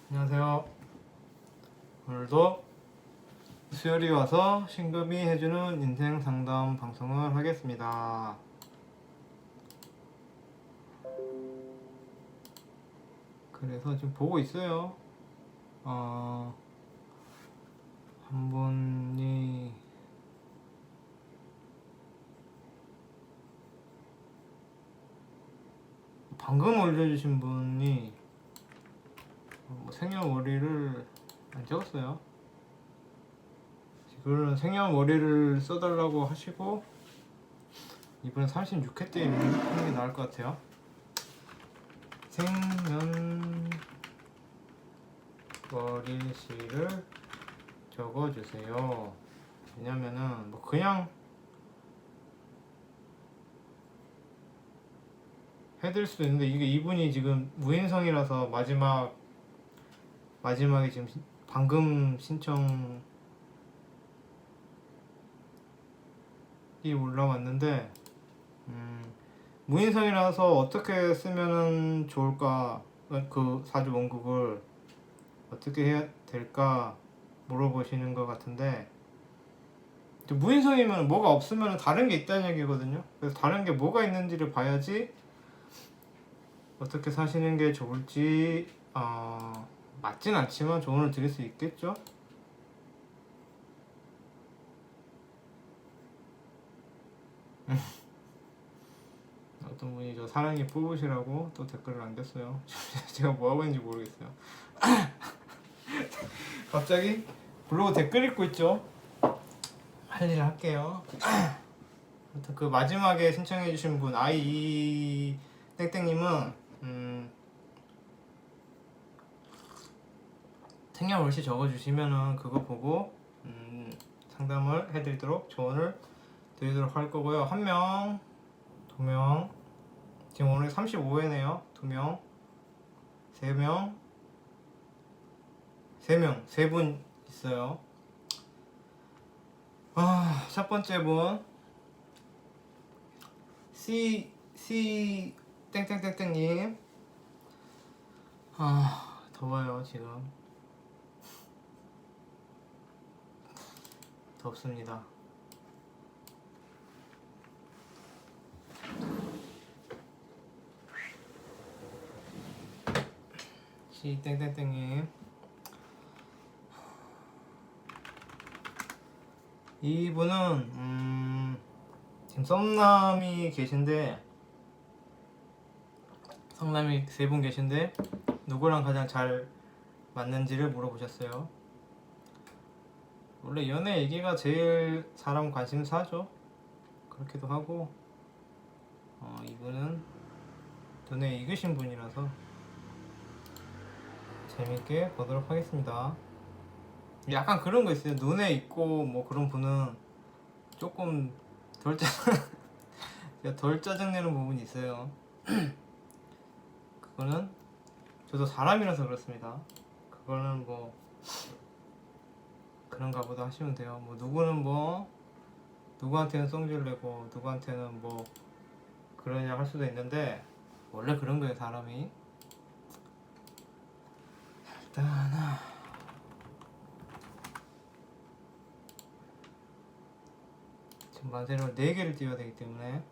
안녕하세요. 오늘도 수요일이 와서 신금이 해주는 인생 상담 방송을 하겠습니다. 그래서 지금 보고 있어요. 한 분이 방금 올려주신 분이 생년월일을 안 적었어요. 지금 생년월일을 써달라고 하시고 이번에 36회 때 하는 게 나을 것 같아요. 생년월일시를 적어주세요. 왜냐면은 뭐 그냥 해드릴 수도 있는데 이게 이분이 지금 무인성이라서 마지막에 지금 방금 신청이 올라왔는데 무인성이라서 어떻게 쓰면은 좋을까, 그 사주 원국을 어떻게 해야 될까 물어보시는 것 같은데, 무인성이면 뭐가 없으면 다른 게 있다는 얘기거든요. 그래서 다른 게 뭐가 있는지를 봐야지 어떻게 사시는 게 좋을지 맞진 않지만 조언을 드릴 수 있겠죠. 어떤 분이 저 사랑니 뽑으시라고 또 댓글을 남겼어요. 제가 뭐하고 있는지 모르겠어요. 갑자기 블로그 댓글 읽고 있죠. 할 일을 할게요. 아무튼 그 마지막에 신청해주신 분 아이 땡땡님은 생년월시 적어주시면은 그거 보고 상담을 해드리도록 조언을 드리도록 할 거고요. 한 명, 두 명, 지금 오늘 35회네요. 두 명, 세 명, 세 분 있어요. 첫 번째 분 C 땡땡땡땡님. 더워요 지금. 덥습니다. C 땡땡땡님, 이분은 지금 썸남이 계신데, 썸남이 세 분 계신데 누구랑 가장 잘 맞는지를 물어보셨어요. 원래 연애 얘기가 제일 사람 관심사죠. 그렇기도 하고 이분은 눈에 익으신 분이라서 재밌게 보도록 하겠습니다. 약간 그런 거 있어요. 눈에 익고 뭐 그런 분은 조금 덜 짜증내는 부분이 있어요. 그거는 저도 사람이라서 그렇습니다. 그거는 뭐 그런가 보다 하시면 돼요. 뭐 누구는 뭐 누구한테는 성질 내고 누구한테는 뭐 그러냐 할 수도 있는데 원래 그런 거예요, 사람이. 일단 지금 만세로 4개를 띄워야 되기 때문에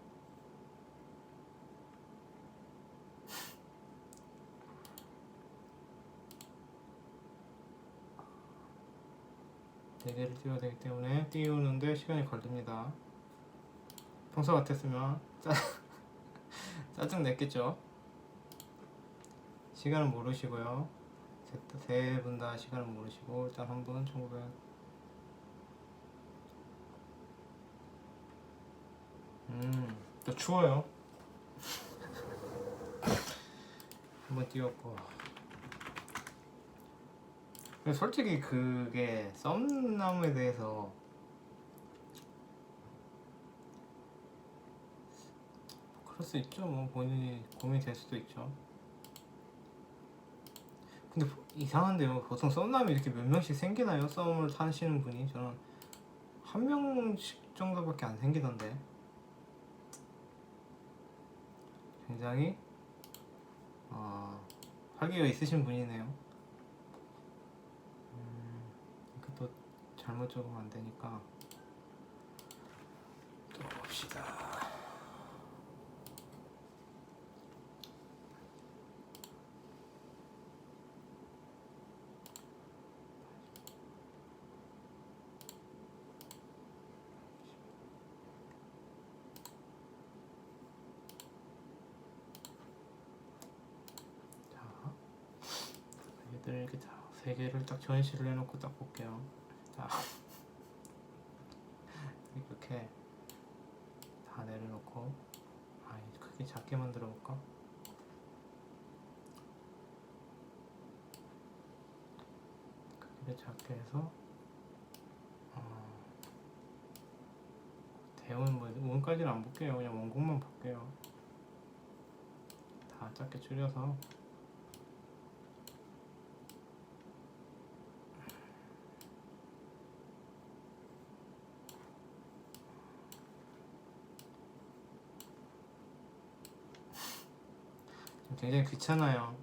띄우는데 시간이 걸립니다. 평소 같았으면 짜증 냈겠죠. 시간은 모르시고요. 세 분 다 시간은 모르시고 일단 한 분 1900. 또 추워요. 한번 띄웠고. 솔직히 그게 썸남에 대해서 그럴 수 있죠. 뭐 본인이 고민이 될 수도 있죠. 근데 이상한데요. 보통 썸남이 이렇게 몇 명씩 생기나요? 썸을 타시는 분이? 저는 한 명씩 정도밖에 안 생기던데. 굉장히 활기가 있으신 분이네요. 잘못 적으면 안 되니까 또 봅시다. 얘들 이렇게 다 세 개를 딱 전시를 해놓고 딱 볼게요. 자, 이렇게 다 내려놓고, 크게 작게 만들어 볼까? 크게 작게 해서 대운 뭐 운까지는 안 볼게요. 그냥 원곡만 볼게요. 다 작게 줄여서. 굉장히 귀찮아요.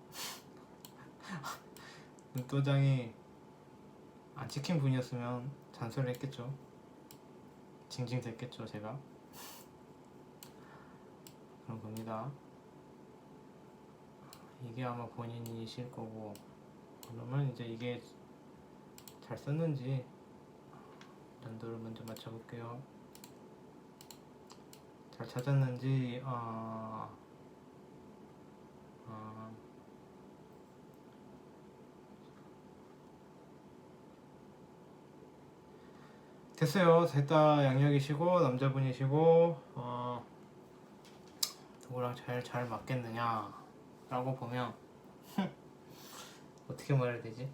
눈도장이 안 찍힌 분이었으면 잔소리 했겠죠. 징징 됐겠죠, 제가. 그런 겁니다. 이게 아마 본인이실 거고, 그러면 이제 이게 잘 썼는지 연도를 먼저 맞춰볼게요. 잘 찾았는지 됐어요. 됐다. 양력이시고 남자분이시고 누구랑 잘 맞겠느냐 라고 보면 어떻게 말해야 되지?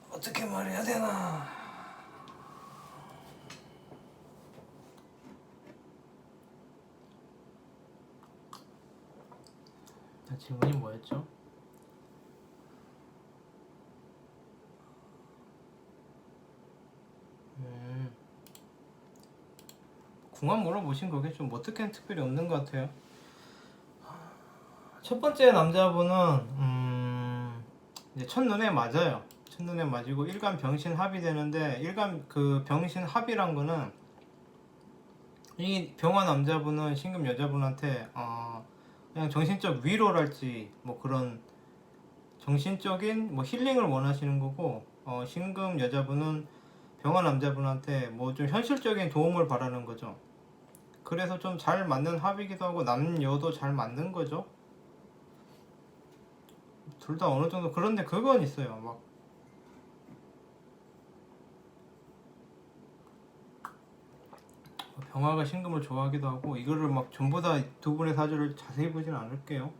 어떻게 말해야 되나? 질문이 뭐였죠? 궁합 물어보신 거게 좀 어떻게는 특별히 없는 것 같아요. 첫 번째 남자분은 이제 첫눈에 맞아요. 첫눈에 맞이고 일간 병신 합이 되는데, 일간 그 병신 합이란 거는 이 병화 남자분은 신금 여자분한테 그냥 정신적 위로랄지 뭐 그런 정신적인 뭐 힐링을 원하시는 거고, 신금 여자분은 병화 남자분한테 뭐 좀 현실적인 도움을 바라는 거죠. 그래서 좀 잘 맞는 합이기도 하고 남녀도 잘 맞는 거죠. 둘 다 어느 정도. 그런데 그건 있어요. 막 병화가 신금을 좋아하기도 하고, 이거를 막 전부 다 두 분의 사주를 자세히 보진 않을게요.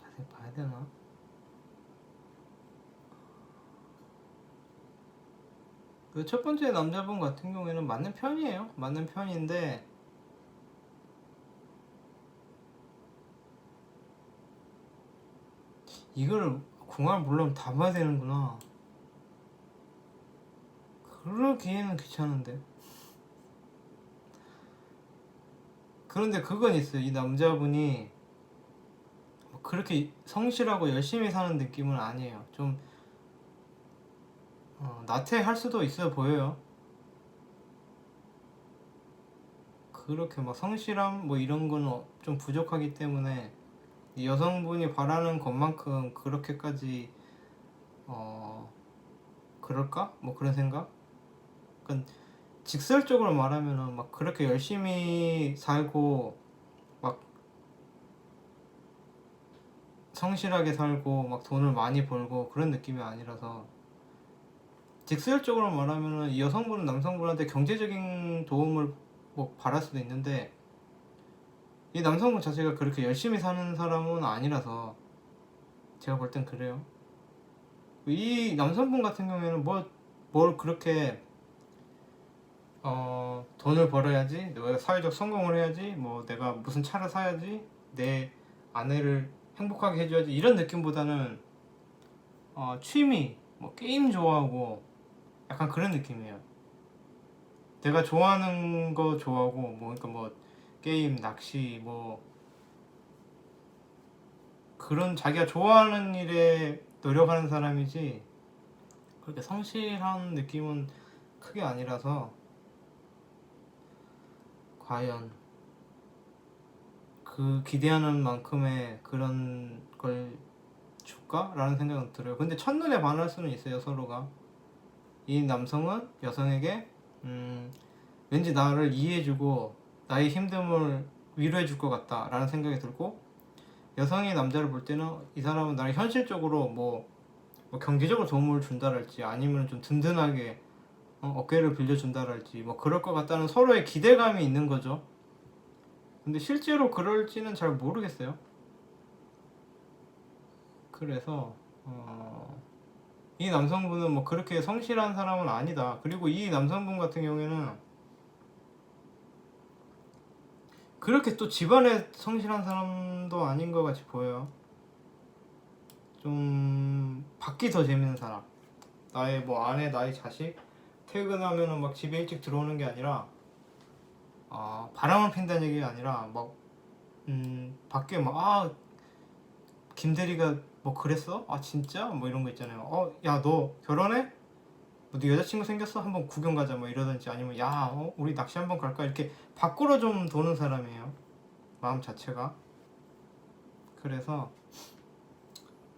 자세히 봐야 되나? 그 첫 번째 남자분 같은 경우에는 맞는 편이에요. 맞는 편인데 이거를 궁합을 물론 다 봐야 되는구나. 그러기에는 귀찮은데. 그런데 그건 있어요. 이 남자분이 그렇게 성실하고 열심히 사는 느낌은 아니에요. 좀 나태할 수도 있어 보여요. 그렇게 막 성실함 뭐 이런 거는 좀 부족하기 때문에 여성분이 바라는 것만큼 그렇게까지 그럴까? 뭐 그런 생각? 그러니까 직설적으로 말하면은 막 그렇게 열심히 살고 막 성실하게 살고 막 돈을 많이 벌고 그런 느낌이 아니라서, 직설적으로 말하면은 이 여성분은 남성분한테 경제적인 도움을 뭐 바랄 수도 있는데 이 남성분 자체가 그렇게 열심히 사는 사람은 아니라서 제가 볼 땐 그래요. 이 남성분 같은 경우에는 뭘 그렇게 돈을 벌어야지, 내가 사회적 성공을 해야지, 뭐 내가 무슨 차를 사야지, 내 아내를 행복하게 해줘야지 이런 느낌보다는 취미, 뭐 게임 좋아하고 약간 그런 느낌이에요. 내가 좋아하는 거 좋아하고 뭐 그러니까 뭐 게임, 낚시, 뭐 그런 자기가 좋아하는 일에 노력하는 사람이지 그렇게 성실한 느낌은 크게 아니라서 과연 그 기대하는 만큼의 그런 걸 줄까? 라는 생각은 들어요. 근데 첫눈에 반할 수는 있어요, 서로가. 이 남성은 여성에게 왠지 나를 이해해주고 나의 힘듦을 위로해줄 것 같다 라는 생각이 들고, 여성이 남자를 볼 때는 이 사람은 나를 현실적으로 뭐 경제적으로 도움을 준다랄지 아니면 좀 든든하게 어깨를 빌려준다랄지 뭐 그럴 것 같다는 서로의 기대감이 있는 거죠. 근데 실제로 그럴지는 잘 모르겠어요. 그래서 이 남성분은 뭐 그렇게 성실한 사람은 아니다. 그리고 이 남성분 같은 경우에는 그렇게 또 집안에 성실한 사람도 아닌 것 같이 보여요. 좀 밖이 더 재밌는 사람. 나의 뭐 아내, 나의 자식 퇴근하면은 막 집에 일찍 들어오는 게 아니라 바람을 핀다는 얘기가 아니라 막 밖에 막 김대리가 뭐 그랬어? 아 진짜? 뭐 이런 거 있잖아요. 야 너 결혼해? 뭐 네 여자친구 생겼어? 한번 구경 가자 뭐 이러든지, 아니면 야 우리 낚시 한번 갈까? 이렇게 밖으로 좀 도는 사람이에요, 마음 자체가. 그래서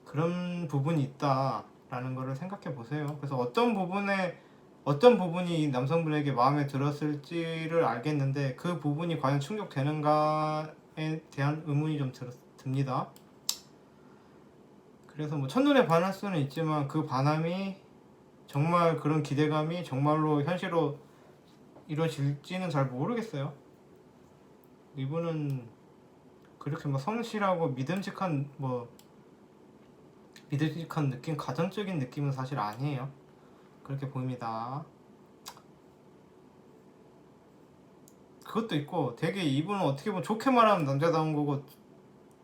그런 부분이 있다라는 거를 생각해 보세요. 그래서 어떤 부분이 이 남성분에게 마음에 들었을지를 알겠는데 그 부분이 과연 충족되는가에 대한 의문이 좀 듭니다. 그래서 뭐 첫눈에 반할 수는 있지만 그 반함이 정말 그런 기대감이 정말로 현실로 이루어질지는 잘 모르겠어요. 이분은 그렇게 뭐 성실하고 믿음직한 느낌, 가정적인 느낌은 사실 아니에요. 그렇게 보입니다. 그것도 있고 되게 이분은 어떻게 보면 좋게 말하면 남자다운 거고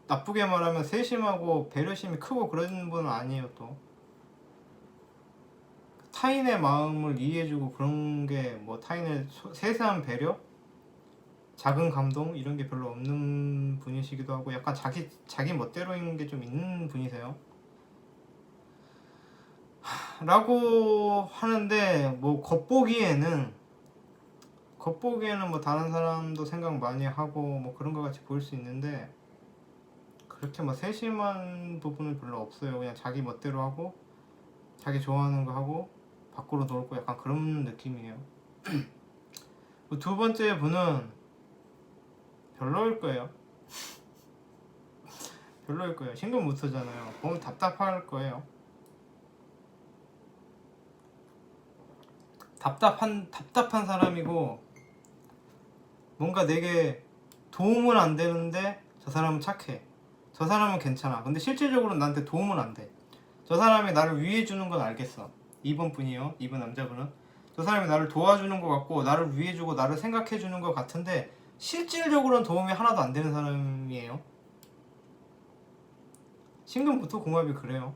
나쁘게 말하면 세심하고 배려심이 크고 그런 분은 아니에요. 또 타인의 마음을 이해해주고 그런 게 뭐 타인의 세세한 배려, 작은 감동 이런 게 별로 없는 분이시기도 하고 약간 자기 멋대로인 게 좀 있는 분이세요. 라고 하는데 뭐 겉보기에는 뭐 다른 사람도 생각 많이 하고 뭐 그런 것 같이 보일 수 있는데 그렇게 뭐 세심한 부분은 별로 없어요. 그냥 자기 멋대로 하고 자기 좋아하는 거 하고 밖으로 놀고 약간 그런 느낌이에요. 두 번째 분은 별로일 거예요. 별로일 거예요. 신경 못 쓰잖아요. 보면 답답할 거예요. 답답한 사람이고 뭔가 내게 도움은 안 되는데 저 사람은 착해. 저 사람은 괜찮아. 근데 실질적으로 나한테 도움은 안 돼. 저 사람이 나를 위해 주는 건 알겠어. 2번 분이요. 2번 남자분은 저 사람이 나를 도와주는 것 같고 나를 위해 주고 나를 생각해 주는 것 같은데 실질적으로는 도움이 하나도 안 되는 사람이에요. 신금부터 궁합이 그래요.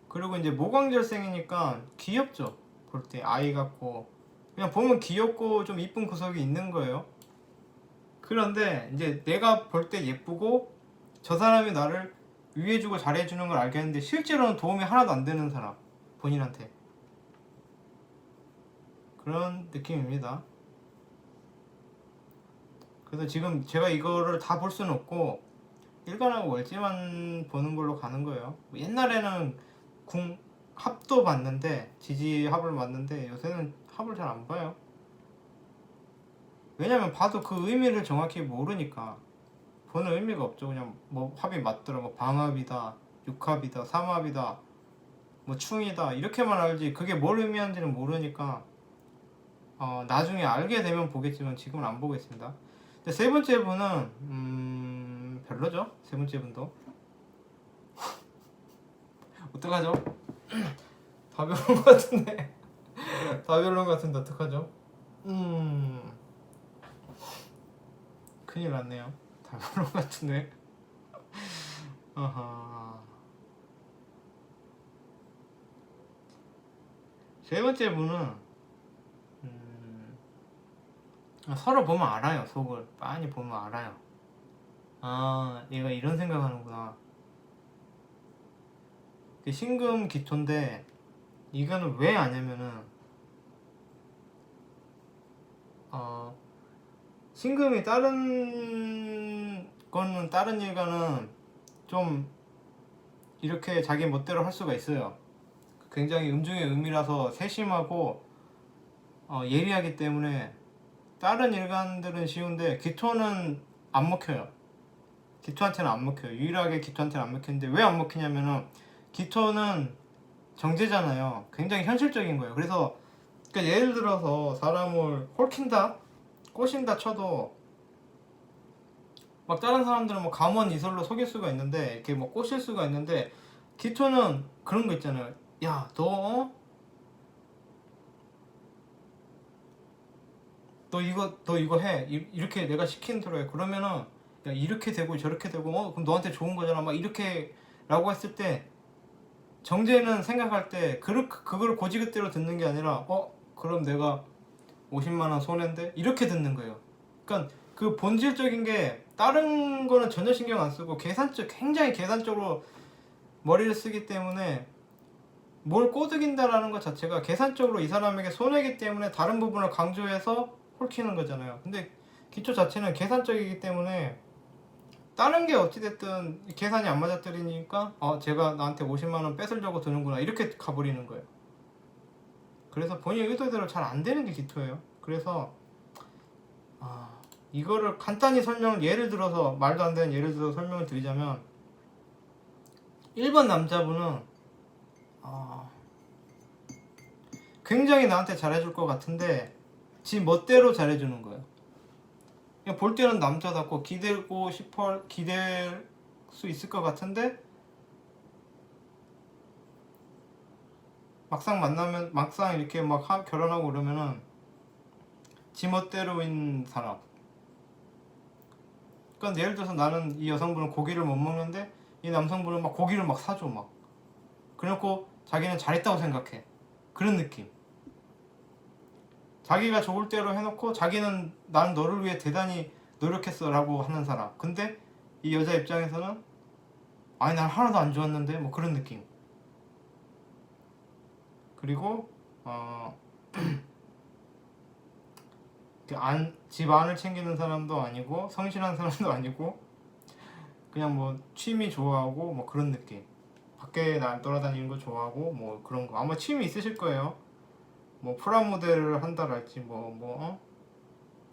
그리고 이제 모광절생이니까 귀엽죠. 볼 때 아이 같고 그냥 보면 귀엽고 좀 이쁜 구석이 있는 거예요. 그런데 이제 내가 볼 때 예쁘고 저 사람이 나를 위해주고 잘해주는 걸 알겠는데 실제로는 도움이 하나도 안 되는 사람, 본인한테. 그런 느낌입니다. 그래서 지금 제가 이거를 다 볼 수는 없고 일간하고 월지만 보는 걸로 가는 거예요. 옛날에는 합도 봤는데 지지합을 봤는데 요새는 합을 잘 안 봐요. 왜냐면 봐도 그 의미를 정확히 모르니까 보는 의미가 없죠. 그냥 뭐 합이 맞더라, 뭐 방합이다, 육합이다, 삼합이다, 뭐 충이다 이렇게만 알지 그게 뭘 의미하는지는 모르니까 나중에 알게 되면 보겠지만 지금은 안 보겠습니다. 근데 세 번째 분은 별로죠. 세 번째 분도 어떡하죠? 다 별론 것 같은데 다 별론 것 같은데 어떡하죠? 큰일 났네요. 다 별론 것 같은데 아하. 세 번째 분은 서로 보면 알아요. 속을 많이 보면 알아요. 얘가 이런 생각하는구나. 신금 기토인데 이거는 왜 아냐면은 신금이 다른 거는 다른 일과는 좀 이렇게 자기 멋대로 할 수가 있어요. 굉장히 음중의 음이라서 세심하고 예리하기 때문에 다른 일간들은 쉬운데 기토는 안 먹혀요. 기토한테는 안 먹혀요. 유일하게 기토한테는 안 먹히는데 왜 안 먹히냐면은 기토는 정제잖아요. 굉장히 현실적인 거예요. 그래서 그러니까 예를 들어서 사람을 홀킨다, 꼬신다 쳐도 막 다른 사람들은 뭐 감원 이설로 속일 수가 있는데 이렇게 뭐 꼬실 수가 있는데 기토는 그런 거 있잖아요. 야, 너 이거 해. 이렇게 내가 시키는 대로 해. 그러면은 야, 이렇게 되고 저렇게 되고 그럼 너한테 좋은 거잖아. 막 이렇게 라고 했을 때 정제는 생각할 때 그걸 고지그대로 듣는 게 아니라 그럼 내가 50만 원 손해인데 이렇게 듣는 거예요. 그러니까 그 본질적인 게 다른 거는 전혀 신경 안 쓰고 굉장히 계산적으로 머리를 쓰기 때문에 뭘 꼬드긴다라는 것 자체가 계산적으로 이 사람에게 손해이기 때문에 다른 부분을 강조해서 홀키는 거잖아요. 근데 기초 자체는 계산적이기 때문에 다른 게 어찌됐든 계산이 안 맞아떨리니까 제가 나한테 50만 원 뺏으려고 드는구나 이렇게 가버리는 거예요. 그래서 본인 의도대로 잘 안 되는 게 기토예요. 그래서 이거를 간단히 예를 들어서 말도 안 되는 예를 들어서 설명을 드리자면 1번 남자분은 굉장히 나한테 잘해줄 것 같은데 지 멋대로 잘해주는 거예요. 그냥 볼 때는 남자답고 기댈 수 있을 것 같은데 막상 이렇게 막 결혼하고 그러면은 지 멋대로인 사람. 그러니까 예를 들어서 나는 이 여성분은 고기를 못 먹는데 이 남성분은 막 고기를 막 사줘 막. 그래놓고 자기는 잘했다고 생각해. 그런 느낌. 자기가 좋을 대로 해놓고 자기는 나는 너를 위해 대단히 노력했어 라고 하는 사람. 근데 이 여자 입장에서는 아니 난 하나도 안 좋았는데 뭐 그런 느낌. 그리고 집 안을 챙기는 사람도 아니고 성실한 사람도 아니고 그냥 뭐 취미 좋아하고 뭐 그런 느낌. 밖에 돌아다니는 거 좋아하고 뭐 그런 거 아마 취미 있으실 거예요. 뭐 프라모델을 한다랄지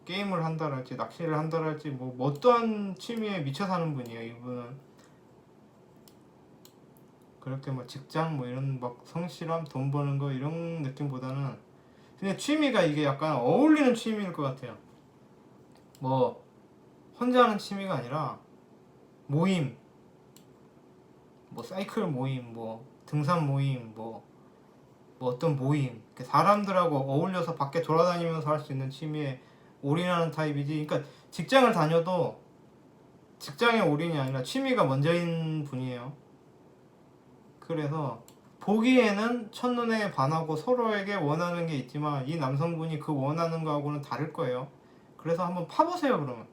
게임을 한다랄지 낚시를 한다랄지 뭐 어떠한 취미에 미쳐 사는 분이에요. 이분은 그렇게 뭐 직장 뭐 이런 막 성실함 돈 버는 거 이런 느낌보다는 그냥 취미가 이게 약간 어울리는 취미일 것 같아요. 뭐 혼자 하는 취미가 아니라 모임, 뭐 사이클 모임, 뭐 등산 모임, 뭐 어떤 모임, 사람들하고 어울려서 밖에 돌아다니면서 할 수 있는 취미에 올인하는 타입이지. 그러니까 직장을 다녀도 직장에 올인이 아니라 취미가 먼저인 분이에요. 그래서 보기에는 첫눈에 반하고 서로에게 원하는 게 있지만 이 남성분이 그 원하는 거하고는 다를 거예요. 그래서 한번 파보세요. 그러면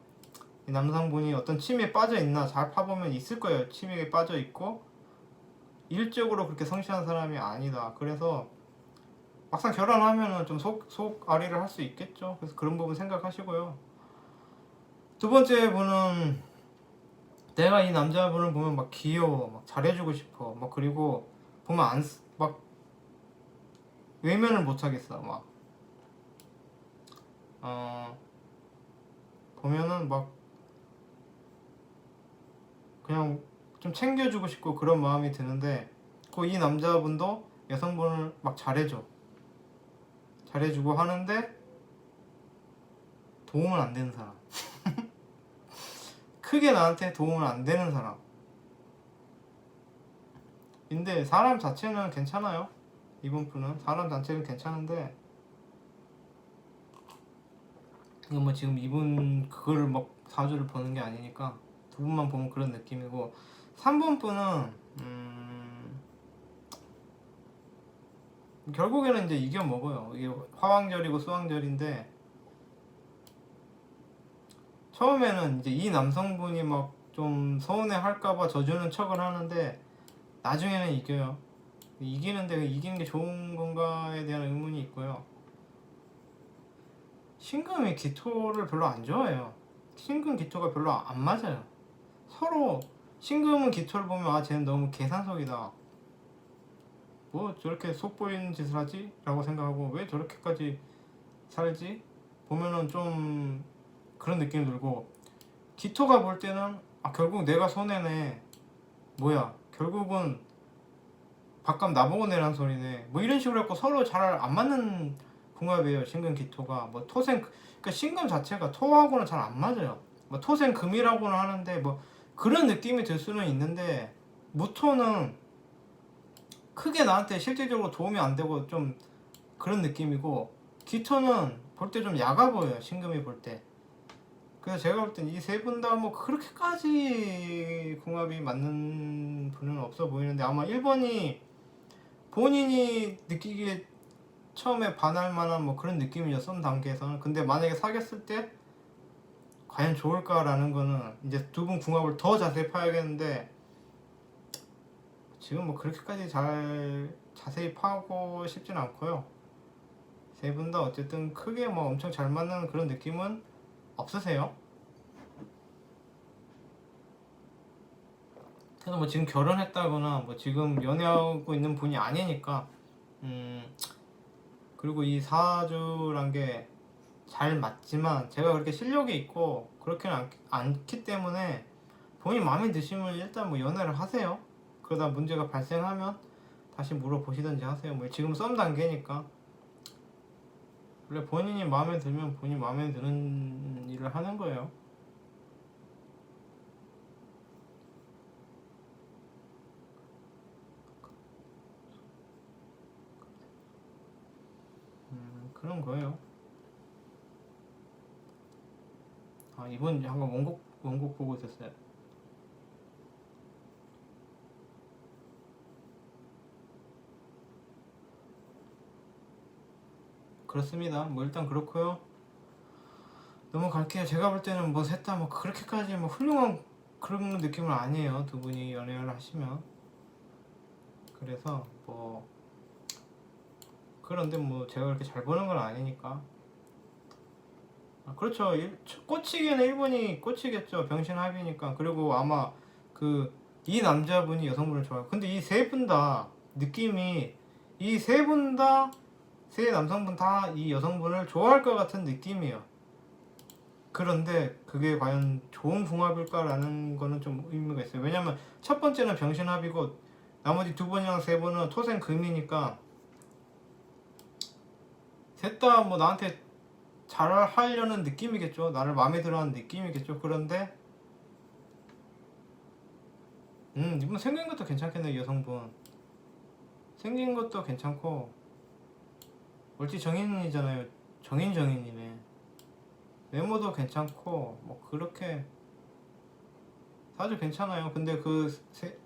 이 남성분이 어떤 취미에 빠져 있나 잘 파보면 있을 거예요. 취미에 빠져 있고 일적으로 그렇게 성실한 사람이 아니다. 그래서 막상 결혼하면은 좀 속앓이를 할 수 있겠죠. 그래서 그런 부분 생각하시고요. 두 번째 분은 내가 이 남자분을 보면 막 귀여워, 막 잘해주고 싶어, 막 그리고 보면 막 외면을 못 하겠어, 막 보면은 막 그냥 좀 챙겨주고 싶고 그런 마음이 드는데 이 남자분도 여성분을 막 잘해주고 하는데 도움은 안 되는 사람. 크게 나한테 도움은 안 되는 사람. 근데 사람 자체는 괜찮아요. 이번 분은 사람 자체는 괜찮은데 이거 뭐 지금 이분 그거를 막 사주를 보는 게 아니니까 두 분만 보면 그런 느낌이고 3번 분은 결국에는 이제 이겨 먹어요. 이게 화왕절이고 수왕절인데 처음에는 이제 이 남성분이 막 좀 서운해 할까봐 져주는 척을 하는데 나중에는 이겨요. 이기는데 이기는 게 좋은 건가에 대한 의문이 있고요. 신금이 기토를 별로 안 좋아해요. 신금 기토가 별로 안 맞아요. 서로 신금은 기토를 보면 아 쟤는 너무 계산석이다. 뭐 저렇게 속보이는 짓을 하지? 라고 생각하고 왜 저렇게까지 살지? 보면은 좀 그런 느낌이 들고, 기토가 볼 때는 아 결국 내가 손해네, 뭐야 결국은 밥값 나보고 내란 소리네, 뭐 이런 식으로 해서 서로 잘 안 맞는 궁합이에요. 신금 기토가 뭐 토생, 그러니까 신금 자체가 토하고는 잘 안 맞아요. 뭐 토생 금이라고는 하는데 뭐 그런 느낌이 들 수는 있는데, 무토는 크게 나한테 실질적으로 도움이 안 되고 좀 그런 느낌이고, 기토는 볼 때 좀 약아 보여요. 신금이 볼 때. 그래서 제가 볼 땐 이 세 분 다 뭐 그렇게까지 궁합이 맞는 분은 없어 보이는데, 아마 1번이 본인이 느끼기에 처음에 반할 만한 뭐 그런 느낌이죠, 썸 단계에서는. 근데 만약에 사귀었을 때 과연 좋을까라는 거는 이제 두 분 궁합을 더 자세히 파야겠는데, 지금 뭐 그렇게까지 자세히 파고 싶진 않고요. 세 분 다 어쨌든 크게 뭐 엄청 잘 맞는 그런 느낌은 없으세요. 그래서 뭐 지금 결혼했다거나 뭐 지금 연애하고 있는 분이 아니니까, 그리고 이 사주란 게 잘 맞지만 제가 그렇게 실력이 있고 그렇게는 않기 때문에, 본인 마음에 드시면 일단 뭐 연애를 하세요. 그러다 문제가 발생하면 다시 물어보시든지 하세요. 뭐 지금 썸 단계니까. 원래 본인이 마음에 들면 본인 마음에 드는 일을 하는 거예요. 그런 거예요. 아, 이번 한번 원곡 보고 있었어요. 그렇습니다. 뭐 일단 그렇고요. 넘어갈게요. 제가 볼 때는 뭐 셋 다 뭐 그렇게까지 뭐 훌륭한 그런 느낌은 아니에요. 두 분이 연애를 하시면. 그래서 뭐 그런데 뭐 제가 그렇게 잘 보는 건 아니니까. 아, 그렇죠. 꽂히기에는 1번이 꽂히겠죠. 병신합이니까. 그리고 아마 그 이 남자분이 여성분을 좋아해요. 근데 이 세 분 다 느낌이, 이 세 분 다, 세 남성분 다 이 여성분을 좋아할 것 같은 느낌이에요. 그런데 그게 과연 좋은 궁합일까라는 거는 좀 의미가 있어요. 왜냐면 첫 번째는 병신합이고 나머지 두 번이랑 세 번은 토생금이니까 셋 다 뭐 나한테 잘하려는 느낌이겠죠. 나를 마음에 들어하는 느낌이겠죠. 그런데 이분 생긴 것도 괜찮겠네. 이 여성분 생긴 것도 괜찮고 멀티 정인이잖아요. 정인이네. 외모도 괜찮고 뭐 그렇게 사실 괜찮아요. 근데 그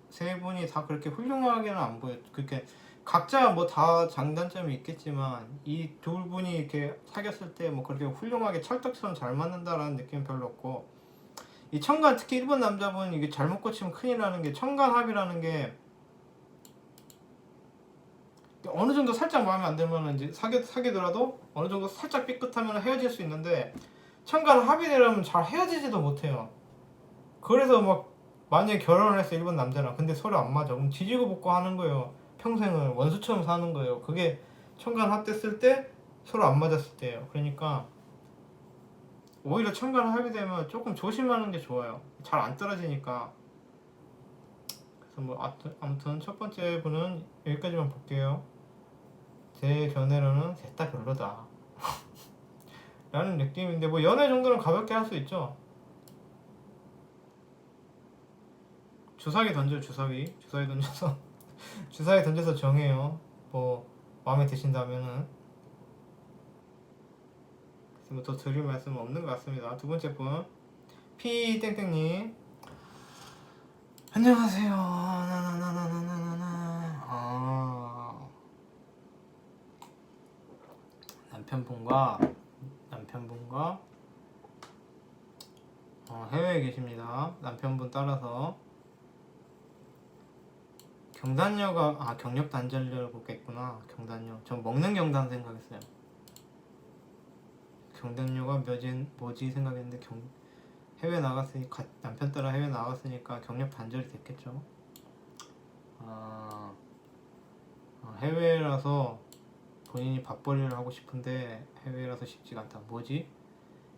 세 분이 다 그렇게 훌륭하게는 안 보여. 그렇게 각자 뭐 다 장단점이 있겠지만 이 두 분이 이렇게 사귀었을 때 뭐 그렇게 훌륭하게 찰떡처럼 잘 맞는다라는 느낌은 별로 없고, 이 청간, 특히 일본 남자분 이게 잘못 꽂히면 큰일 나는 게, 청간합이라는 게 어느 정도 살짝 마음에 안 들면 이제 사귀더라도 어느 정도 살짝 삐끗하면 헤어질 수 있는데, 청간합이 되려면 잘 헤어지지도 못해요. 그래서 막 만약에 결혼을 했어 일본 남자랑, 근데 서로 안 맞아, 그럼 뒤지고 볶고 하는 거예요. 평생을 원수처럼 사는 거예요. 그게 청간합됐을 때 서로 안 맞았을 때예요. 그러니까 오히려 청간합이 되면 조금 조심하는 게 좋아요. 잘 안 떨어지니까. 그래서 뭐 아무튼 첫 번째 분은 여기까지만 볼게요. 제 견해로는 셋 다 별로다 라는 느낌인데, 뭐 연애 정도는 가볍게 할 수 있죠. 주사기 던져요. 주사기 던져서 주사기 던져서 정해요. 뭐 마음에 드신다면은. 그래서 뭐 더 드릴 말씀은 없는 것 같습니다. 두 번째 분 피땡땡님, 안녕하세요. 남편분과 해외에 계십니다. 남편분 따라서 경단녀가 경력 단절녀라고 겠구나. 경단녀. 전 먹는 경단 생각했어요. 경단녀가 뭐지 생각했는데 해외 나갔으니까 남편 따라 해외 나갔으니까 경력 단절이 됐겠죠. 해외라서 본인이 밥벌이를 하고 싶은데 해외라서 쉽지가 않다. 뭐지?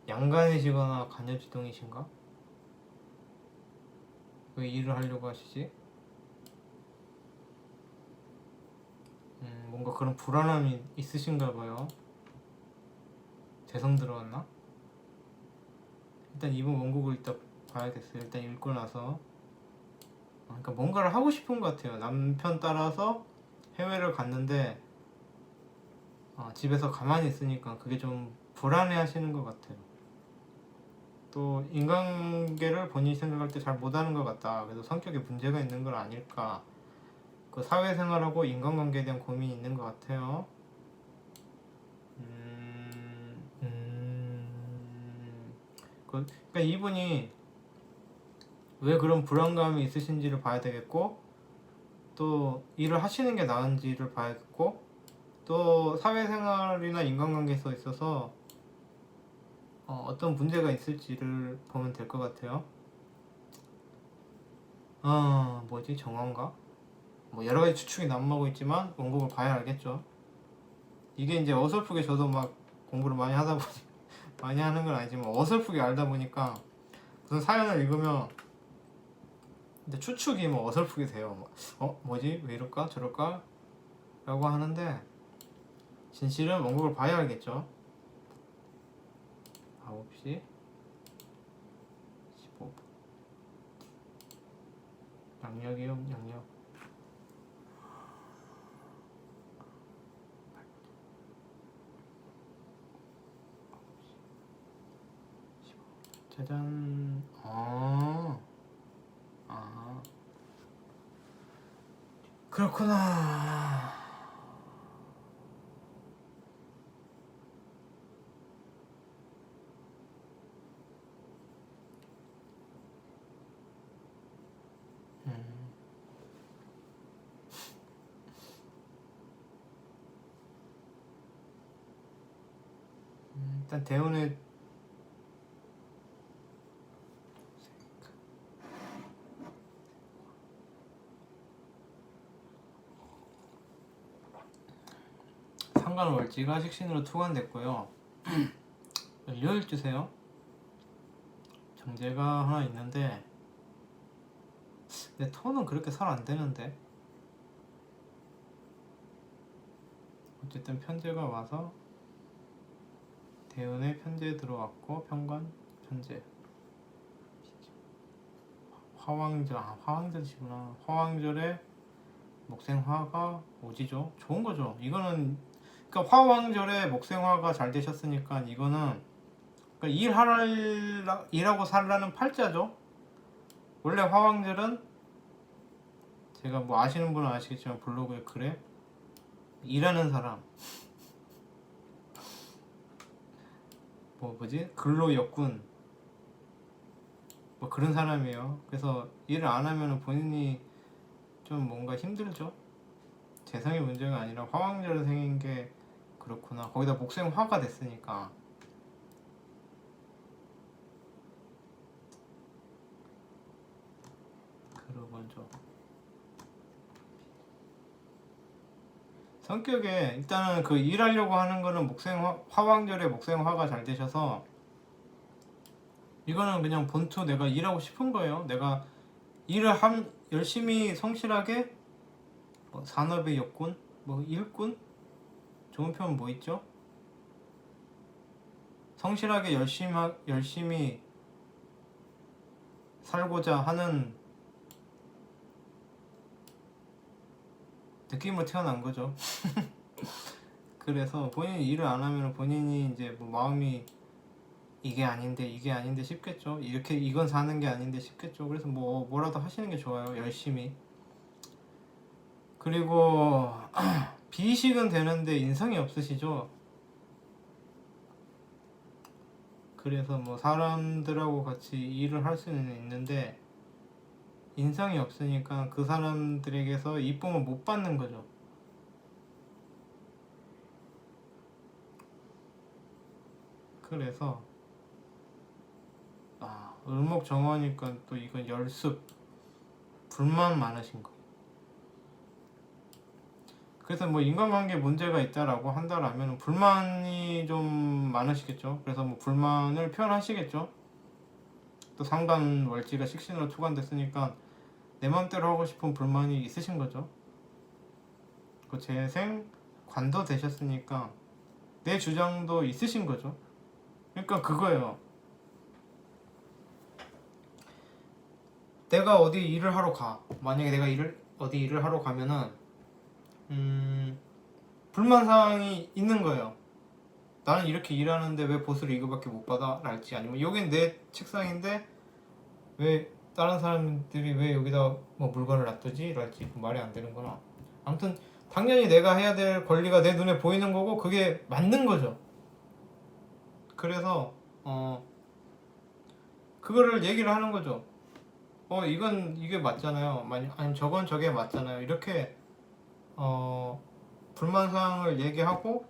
양간이시거나 간여지동이신가? 왜 일을 하려고 하시지? 뭔가 그런 불안함이 있으신가 봐요. 재성 들어왔나? 일단 이번 원곡을 이따 봐야겠어요. 일단 읽고 나서 그러니까 뭔가를 하고 싶은 것 같아요. 남편 따라서 해외를 갔는데 집에서 가만히 있으니까 그게 좀 불안해 하시는 것 같아요. 또 인간관계를 본인이 생각할 때 잘 못하는 것 같다. 그래서 성격에 문제가 있는 건 아닐까. 그 사회생활하고 인간관계에 대한 고민이 있는 것 같아요. 그러니까 이분이 왜 그런 불안감이 있으신지를 봐야 되겠고, 또 일을 하시는 게 나은지를 봐야겠고, 또 사회생활이나 인간관계에 있어서 어떤 문제가 있을지를 보면 될 것 같아요. 뭐지? 정황가? 뭐 여러 가지 추측이 난무하고 있지만 원곡을 봐야 알겠죠. 이게 이제 어설프게 저도 막 공부를 많이 하다 보니 많이 하는 건 아니지만 어설프게 알다 보니까 무슨 사연을 읽으면 근데 추측이 뭐 어설프게 돼요. 뭐지? 왜 이럴까? 저럴까? 라고 하는데 진실은 원곡을 봐야 알겠죠. 9시 15분 양력이요? 양력 짜잔. 그렇구나. 일단 대운의 상관월지가 식신으로 투관됐고요. 일요일 주세요. 정제가 하나 있는데 내 톤은 그렇게 살 안 되는데 어쨌든 편제가 와서 대운에 편제 들어왔고 편관 편제 화왕절이구나. 화왕절에 목생화가 오지죠. 좋은 거죠. 이거는 그러니까 화왕절에 목생화가 잘 되셨으니까 이거는 그러니까 일하고 살라는 팔자죠. 원래 화왕절은 제가 뭐 아시는 분은 아시겠지만 블로그에 글에 일하는 사람 뭐지 근로역군 뭐 그런 사람이에요. 그래서 일을 안 하면 본인이 좀 뭔가 힘들죠. 재성의 문제가 아니라 화왕절에 생긴 게 그렇구나. 거기다 목생화가 됐으니까 그러죠. 성격에 일단은 그 일하려고 하는 거는 화왕절에 목생화가 잘 되셔서 이거는 그냥 본투 내가 일하고 싶은 거예요. 내가 일을 열심히 성실하게 뭐 산업의 역군, 뭐 일꾼 좋은 표현 뭐 있죠? 성실하게 열심히 살고자 하는 느낌으로 태어난 거죠. 그래서 본인이 일을 안 하면 본인이 이제 뭐 마음이 이게 아닌데 싶겠죠. 이렇게 이건 사는 게 아닌데 싶겠죠. 그래서 뭐라도 하시는 게 좋아요. 열심히. 그리고 비식은 되는데 인성이 없으시죠. 그래서 뭐 사람들하고 같이 일을 할 수는 있는데 인성이 없으니까 그 사람들에게서 이쁨을 못 받는 거죠. 그래서 을목정화니까 또 이건 열습, 불만 많으신 거. 그래서 뭐 인간관계에 문제가 있다라고 한다라면 불만이 좀 많으시겠죠. 그래서 뭐 불만을 표현하시겠죠. 또 상관월지가 식신으로 투관됐으니까 내 맘대로 하고 싶은 불만이 있으신 거죠. 그 재생 관도 되셨으니까 내 주장도 있으신 거죠. 그러니까 그거예요. 내가 어디 일을 하러 가. 만약에 내가 어디 일을 하러 가면은 불만사항이 있는 거예요. 나는 이렇게 일하는데 왜 보수를 이거밖에 못 받아? 랄지, 아니면 여긴 내 책상인데 왜 다른 사람들이 왜 여기다 뭐 물건을 놔두지? 랄지, 말이 안 되는 거나. 아무튼 당연히 내가 해야 될 권리가 내 눈에 보이는 거고 그게 맞는 거죠. 그래서 그거를 얘기를 하는 거죠. 이게 맞잖아요. 아니 저건 저게 맞잖아요. 이렇게 불만사항을 얘기하고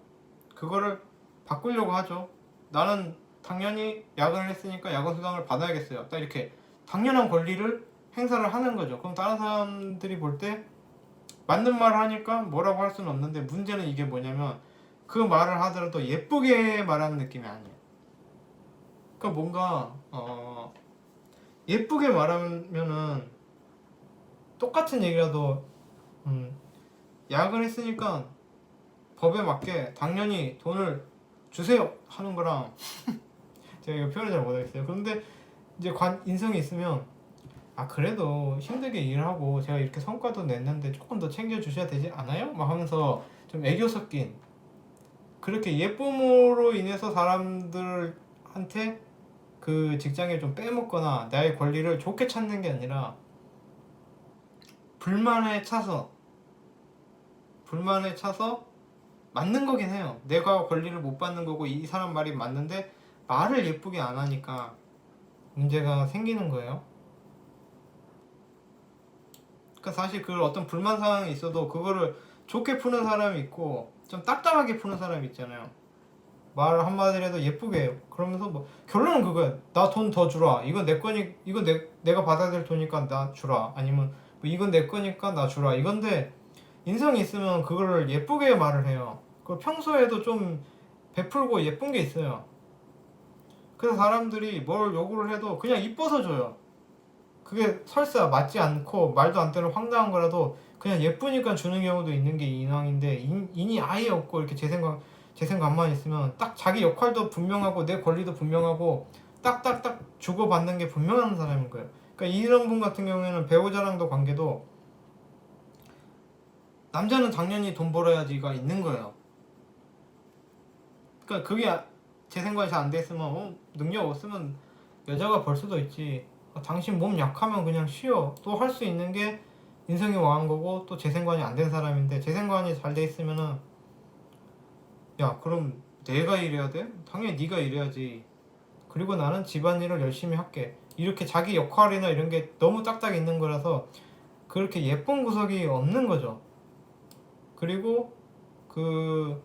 그거를 바꾸려고 하죠. 나는 당연히 야근을 했으니까 야근 수당을 받아야겠어요. 딱 이렇게 당연한 권리를 행사를 하는 거죠. 그럼 다른 사람들이 볼 때 맞는 말을 하니까 뭐라고 할 수는 없는데, 문제는 이게 뭐냐면 그 말을 하더라도 예쁘게 말하는 느낌이 아니에요. 그러니까 뭔가 예쁘게 말하면은 똑같은 얘기라도 야근했으니까 법에 맞게 당연히 돈을 주세요 하는 거랑 제가 이거 표현을 잘 못하겠어요. 그런데 이제 인성이 있으면 그래도 힘들게 일하고 제가 이렇게 성과도 냈는데 조금 더 챙겨주셔야 되지 않아요? 막 하면서 좀 애교 섞인, 그렇게 예쁨으로 인해서 사람들한테 그 직장에 좀 빼먹거나 나의 권리를 좋게 찾는 게 아니라 불만에 차서 맞는 거긴 해요. 내가 권리를 못 받는 거고 이 사람 말이 맞는데 말을 예쁘게 안 하니까 문제가 생기는 거예요. 그러니까 사실 그 어떤 불만 사항이 있어도 그거를 좋게 푸는 사람이 있고 좀 딱딱하게 푸는 사람이 있잖아요. 말 한마디를 해도 예쁘게 해요. 그러면서 뭐 결론은 그거야. 나 돈 더 주라. 이건 내 거니, 이건 내가 받아야 될 돈이니까 나 주라. 아니면 뭐 이건 내 거니까 나 주라. 이건데 인성이 있으면 그거를 예쁘게 말을 해요. 그 평소에도 좀 베풀고 예쁜 게 있어요. 그래서 사람들이 뭘 요구를 해도 그냥 이뻐서 줘요. 그게 설사 맞지 않고 말도 안 되는 황당한 거라도 그냥 예쁘니까 주는 경우도 있는 게 인왕인데, 인이 아예 없고 이렇게 재생관만 있으면 딱 자기 역할도 분명하고 내 권리도 분명하고 딱딱딱 주고받는 게 분명한 사람인 거예요. 그러니까 이런 분 같은 경우에는 배우자랑도 관계도 남자는 당연히 돈 벌어야지가 있는 거예요. 그러니까 그게 재생관이 잘 안 돼 있으면 능력 없으면 여자가 벌 수도 있지. 당신 몸 약하면 그냥 쉬어. 또 할 수 있는 게 인성이 왕한 거고 또 재생관이 안 된 사람인데, 재생관이 잘 돼 있으면은 야 그럼 내가 일해야 돼? 당연히 네가 일해야지. 그리고 나는 집안일을 열심히 할게. 이렇게 자기 역할이나 이런 게 너무 딱딱 있는 거라서 그렇게 예쁜 구석이 없는 거죠. 그리고 그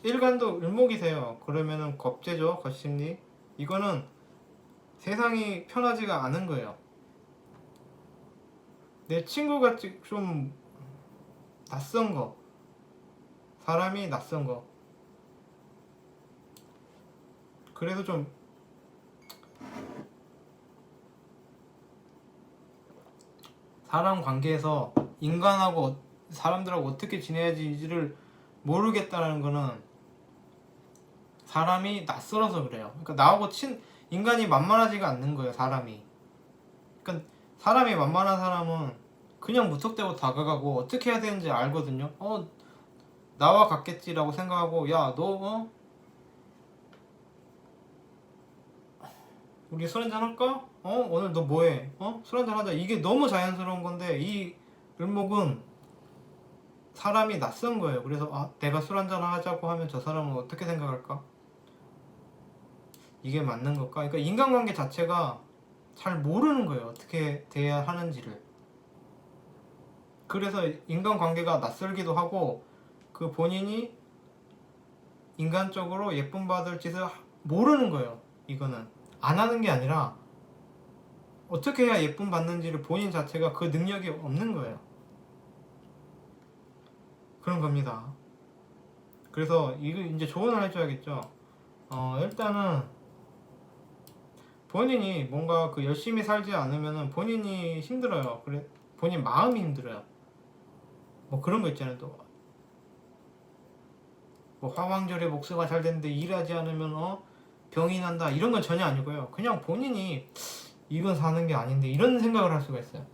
일간도 을목이세요. 그러면은 겁재죠, 거심리. 이거는 세상이 편하지가 않은 거예요. 내 친구가 좀 낯선 거, 사람이 낯선 거. 그래서 좀 사람 관계에서 인간하고 사람들하고 어떻게 지내야지를 모르겠다라는 거는 사람이 낯설어서 그래요. 그러니까 나하고 인간이 만만하지가 않는 거예요, 사람이. 그러니까 사람이 만만한 사람은 그냥 무턱대고 다가가고 어떻게 해야 되는지 알거든요. 나와 같겠지라고 생각하고, 야, 너 우리 술 한잔 할까? 오늘 너 뭐해? 술 한잔 하자. 이게 너무 자연스러운 건데 이 을목은 사람이 낯선 거예요. 그래서 내가 술 한잔 하자고 하면 저 사람은 어떻게 생각할까? 이게 맞는 걸까? 그러니까 인간관계 자체가 잘 모르는 거예요. 어떻게 돼야 하는지를. 그래서 인간관계가 낯설기도 하고 그 본인이 인간적으로 예쁨 받을 짓을 모르는 거예요. 이거는 안 하는 게 아니라 어떻게 해야 예쁨 받는지를 본인 자체가 그 능력이 없는 거예요. 그런 겁니다. 그래서 이거 이제 조언을 해줘야겠죠. 일단은 본인이 뭔가 그 열심히 살지 않으면은 본인이 힘들어요. 그래, 본인 마음이 힘들어요. 뭐 그런 거 있잖아요. 또 뭐 화왕절에 목수가 잘 되는데 일하지 않으면 병이 난다, 이런 건 전혀 아니고요. 그냥 본인이 이건 사는 게 아닌데 이런 생각을 할 수가 있어요.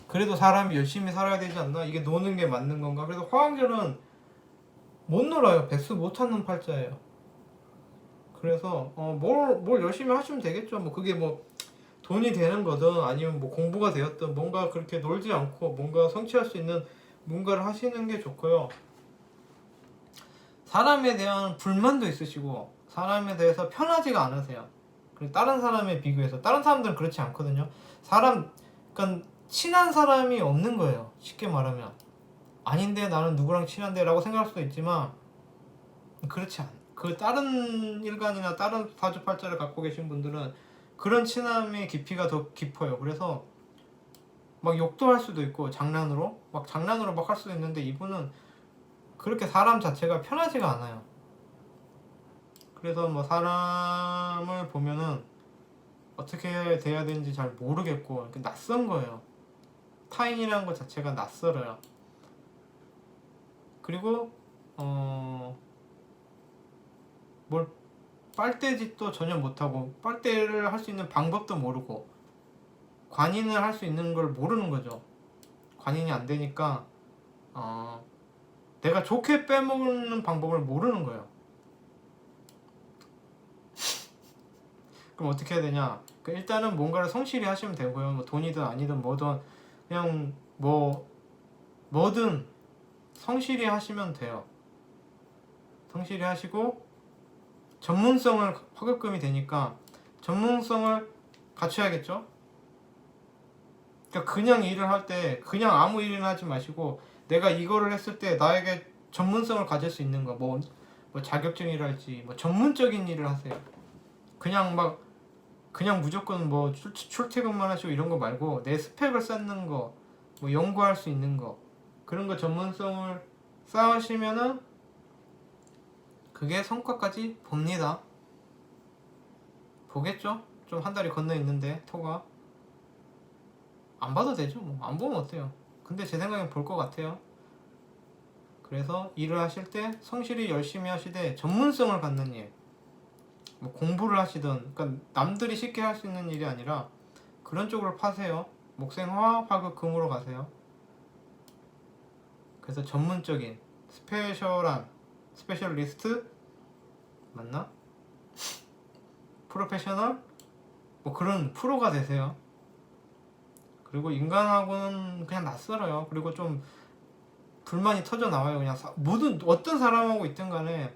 그래도 사람이 열심히 살아야 되지 않나? 이게 노는 게 맞는 건가? 그래서 화왕절은 못 놀아요. 백수 못 찾는 팔자예요. 그래서 뭘 열심히 하시면 되겠죠. 뭐 그게 뭐 돈이 되는 거든 아니면 뭐 공부가 되었든 뭔가 그렇게 놀지 않고 뭔가 성취할 수 있는 뭔가를 하시는 게 좋고요. 사람에 대한 불만도 있으시고 사람에 대해서 편하지가 않으세요. 그리고 다른 사람에 비교해서 다른 사람들은 그렇지 않거든요. 그러니까 친한 사람이 없는 거예요. 쉽게 말하면 아닌데 나는 누구랑 친한데 라고 생각할 수도 있지만 그렇지 않아요. 그 다른 일간이나 다른 사주팔자를 갖고 계신 분들은 그런 친함의 깊이가 더 깊어요. 그래서 막 욕도 할 수도 있고 장난으로 막 할 수도 있는데 이분은 그렇게 사람 자체가 편하지가 않아요. 그래서 뭐 사람을 보면은 어떻게 돼야 되는지 잘 모르겠고 이렇게 낯선 거예요. 타인이라는 것 자체가 낯설어요. 그리고 뭘 빨대짓도 전혀 못하고 빨대를 할 수 있는 방법도 모르고 관인을 할 수 있는 걸 모르는 거죠. 관인이 안 되니까 내가 좋게 빼먹는 방법을 모르는 거예요. 그럼 어떻게 해야 되냐? 일단은 뭔가를 성실히 하시면 되고요. 뭐 돈이든 아니든 뭐든 그냥 뭐든 성실히 하시면 돼요. 성실히 하시고 전문성을 화급금이 되니까 전문성을 갖춰야겠죠? 그러니까 그냥 일을 할 때 그냥 아무 일이나 하지 마시고 내가 이거를 했을 때 나에게 전문성을 가질 수 있는 거 뭐 자격증이랄지 뭐 전문적인 일을 하세요. 그냥 무조건 뭐 출퇴근만 하시고 이런 거 말고 내 스펙을 쌓는 거, 뭐 연구할 수 있는 거 그런 거 전문성을 쌓으시면은 그게 성과까지 봅니다. 보겠죠? 좀 한 달이 건너 있는데 토가 안 봐도 되죠. 뭐 안 보면 어때요? 근데 제 생각엔 볼 것 같아요. 그래서 일을 하실 때 성실히 열심히 하시되 전문성을 갖는 일, 뭐 공부를 하시든 그러니까 남들이 쉽게 할 수 있는 일이 아니라 그런 쪽으로 파세요. 목생화, 화극, 금으로 가세요. 그래서 전문적인 스페셜리스트 맞나? 프로페셔널 뭐 그런 프로가 되세요. 그리고 인간하고는 그냥 낯설어요. 그리고 좀 불만이 터져 나와요. 그냥 어떤 사람하고 있든 간에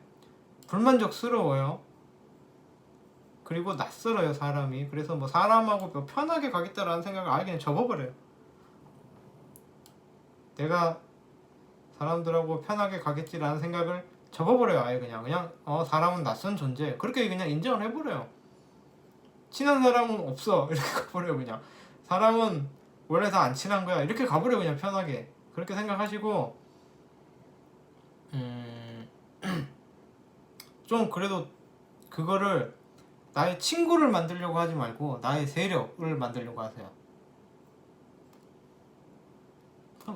불만족스러워요. 그리고 낯설어요 사람이. 그래서 뭐 사람하고 뭐 편하게 가겠다라는 생각을 아예 그냥 접어버려요. 내가 사람들하고 편하게 가겠지라는 생각을 접어버려요. 아예 그냥 사람은 낯선 존재 그렇게 그냥 인정을 해버려요. 친한 사람은 없어 이렇게 가버려요. 그냥 사람은 원래 다 안 친한 거야 이렇게 가버려요. 그냥 편하게 그렇게 생각하시고 좀 그래도 그거를 나의 친구를 만들려고 하지 말고 나의 세력을 만들려고 하세요.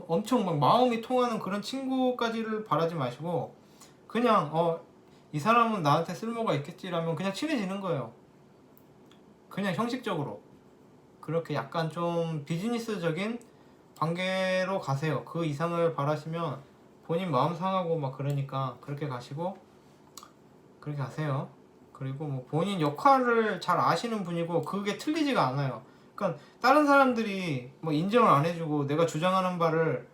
엄청 막 마음이 통하는 그런 친구까지를 바라지 마시고 그냥 이 사람은 나한테 쓸모가 있겠지라면 그냥 친해지는 거예요. 그냥 형식적으로 그렇게 약간 좀 비즈니스적인 관계로 가세요. 그 이상을 바라시면 본인 마음 상하고 막 그러니까 그렇게 가시고 그렇게 가세요. 그리고 뭐 본인 역할을 잘 아시는 분이고 그게 틀리지가 않아요. 그러니까 다른 사람들이 뭐 인정을 안 해주고 내가 주장하는 바를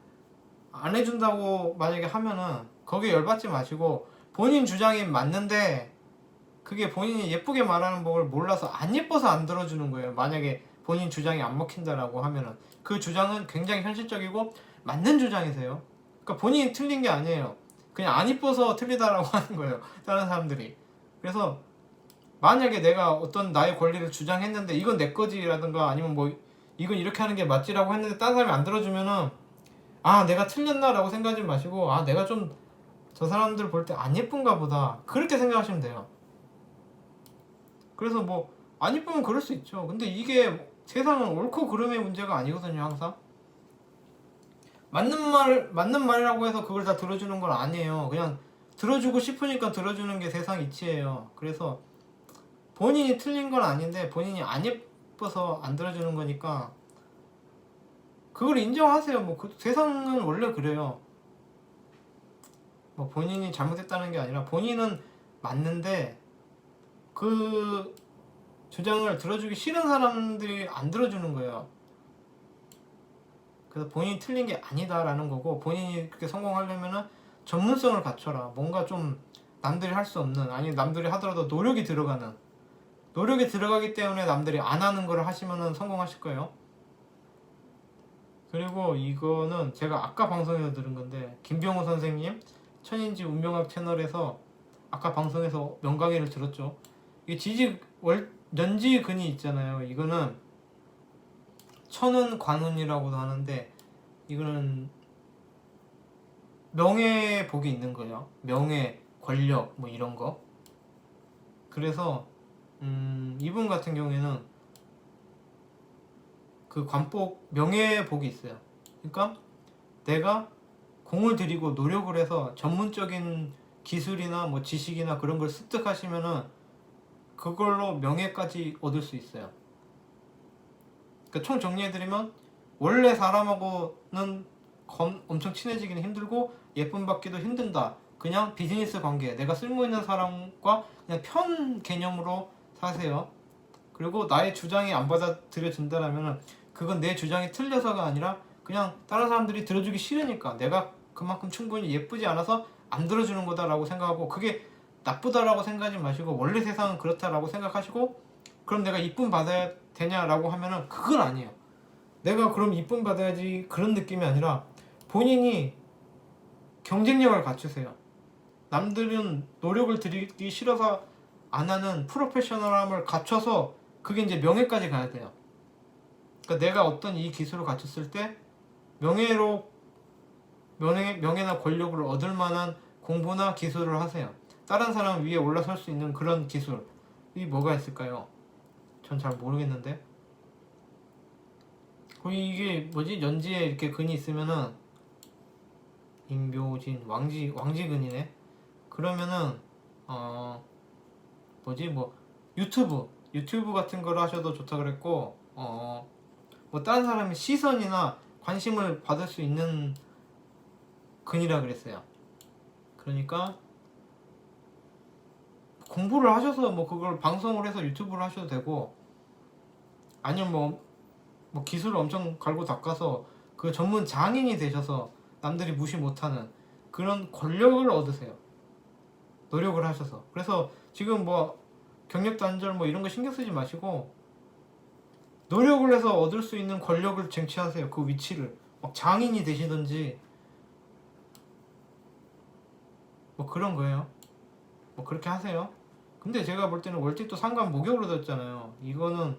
안 해준다고 만약에 하면은 거기에 열받지 마시고 본인 주장이 맞는데 그게 본인이 예쁘게 말하는 법을 몰라서 안 예뻐서 안 들어주는 거예요. 만약에 본인 주장이 안 먹힌다라고 하면은 그 주장은 굉장히 현실적이고 맞는 주장이세요. 그러니까 본인이 틀린 게 아니에요. 그냥 안 이뻐서 틀리다라고 하는 거예요. 다른 사람들이. 그래서 만약에 내가 어떤 나의 권리를 주장했는데 이건 내 거지라든가 아니면 뭐 이건 이렇게 하는 게 맞지라고 했는데 다른 사람이 안 들어주면은 아 내가 틀렸나라고 생각하지 마시고 아 내가 좀 저 사람들 볼 때 안 예쁜가 보다 그렇게 생각하시면 돼요. 그래서 뭐 안 예쁘면 그럴 수 있죠. 근데 이게 세상은 옳고 그름의 문제가 아니거든요. 항상 맞는 말이라고 해서 그걸 다 들어주는 건 아니에요. 그냥 들어주고 싶으니까 들어주는 게 세상 이치예요. 그래서 본인이 틀린 건 아닌데 본인이 안 예뻐서 안 들어주는 거니까 그걸 인정하세요. 뭐 세상은 원래 그래요. 뭐 본인이 잘못했다는 게 아니라 본인은 맞는데 그 주장을 들어주기 싫은 사람들이 안 들어주는 거예요. 그래서 본인이 틀린 게 아니다라는 거고 본인이 그렇게 성공하려면은 전문성을 갖춰라. 뭔가 좀 남들이 할 수 없는 아니 남들이 하더라도 노력이 들어가기 때문에 남들이 안 하는 걸 하시면은 성공하실 거예요. 그리고 이거는 제가 아까 방송에서 들은 건데 김병호 선생님 천인지 운명학 채널에서 아까 방송에서 명강의를 들었죠. 이게 연지근이 있잖아요. 이거는 천운 관운이라고도 하는데 이거는 명예복이 있는 거예요. 명예, 권력 뭐 이런 거. 그래서 이분 같은 경우에는 그 관복 명예복이 있어요. 그러니까 내가 공을 들이고 노력을 해서 전문적인 기술이나 뭐 지식이나 그런 걸 습득하시면은 그걸로 명예까지 얻을 수 있어요. 그러니까 총 정리해드리면 원래 사람하고는 엄청 친해지기는 힘들고 예쁨 받기도 힘든다. 그냥 비즈니스 관계, 내가 쓸모있는 사람과 그냥 편 개념으로 사세요. 그리고 나의 주장이 안 받아들여진다라면 그건 내 주장이 틀려서가 아니라 그냥 다른 사람들이 들어주기 싫으니까 내가 그만큼 충분히 예쁘지 않아서 안 들어주는 거다라고 생각하고 그게 나쁘다라고 생각하지 마시고 원래 세상은 그렇다라고 생각하시고 그럼 내가 이쁨 받아야 되냐라고 하면은 그건 아니에요. 내가 그럼 이쁨 받아야지 그런 느낌이 아니라 본인이 경쟁력을 갖추세요. 남들은 노력을 들이기 싫어서 안 하는 프로페셔널함을 갖춰서 그게 이제 명예까지 가야 돼요. 그러니까 내가 어떤 이 기술을 갖췄을 때 명예나 권력을 얻을 만한 공부나 기술을 하세요. 다른 사람 위에 올라설 수 있는 그런 기술이 뭐가 있을까요? 전 잘 모르겠는데. 이게 뭐지? 연지에 이렇게 근이 있으면은 임묘진 왕지근이네. 그러면은 뭐지? 뭐 유튜브 같은 걸 하셔도 좋다 그랬고 뭐 다른 사람의 시선이나 관심을 받을 수 있는 근이라 그랬어요. 그러니까 공부를 하셔서 뭐 그걸 방송을 해서 유튜브를 하셔도 되고 아니면 뭐 기술을 엄청 갈고 닦아서 그 전문 장인이 되셔서 남들이 무시 못하는 그런 권력을 얻으세요. 노력을 하셔서. 그래서 지금 뭐 경력 단절 뭐 이런 거 신경 쓰지 마시고 노력을 해서 얻을 수 있는 권력을 쟁취하세요. 그 위치를 막 장인이 되시든지 뭐 그런 거예요. 뭐 그렇게 하세요. 근데 제가 볼 때는 월직도 상관 목욕으로 됐잖아요. 이거는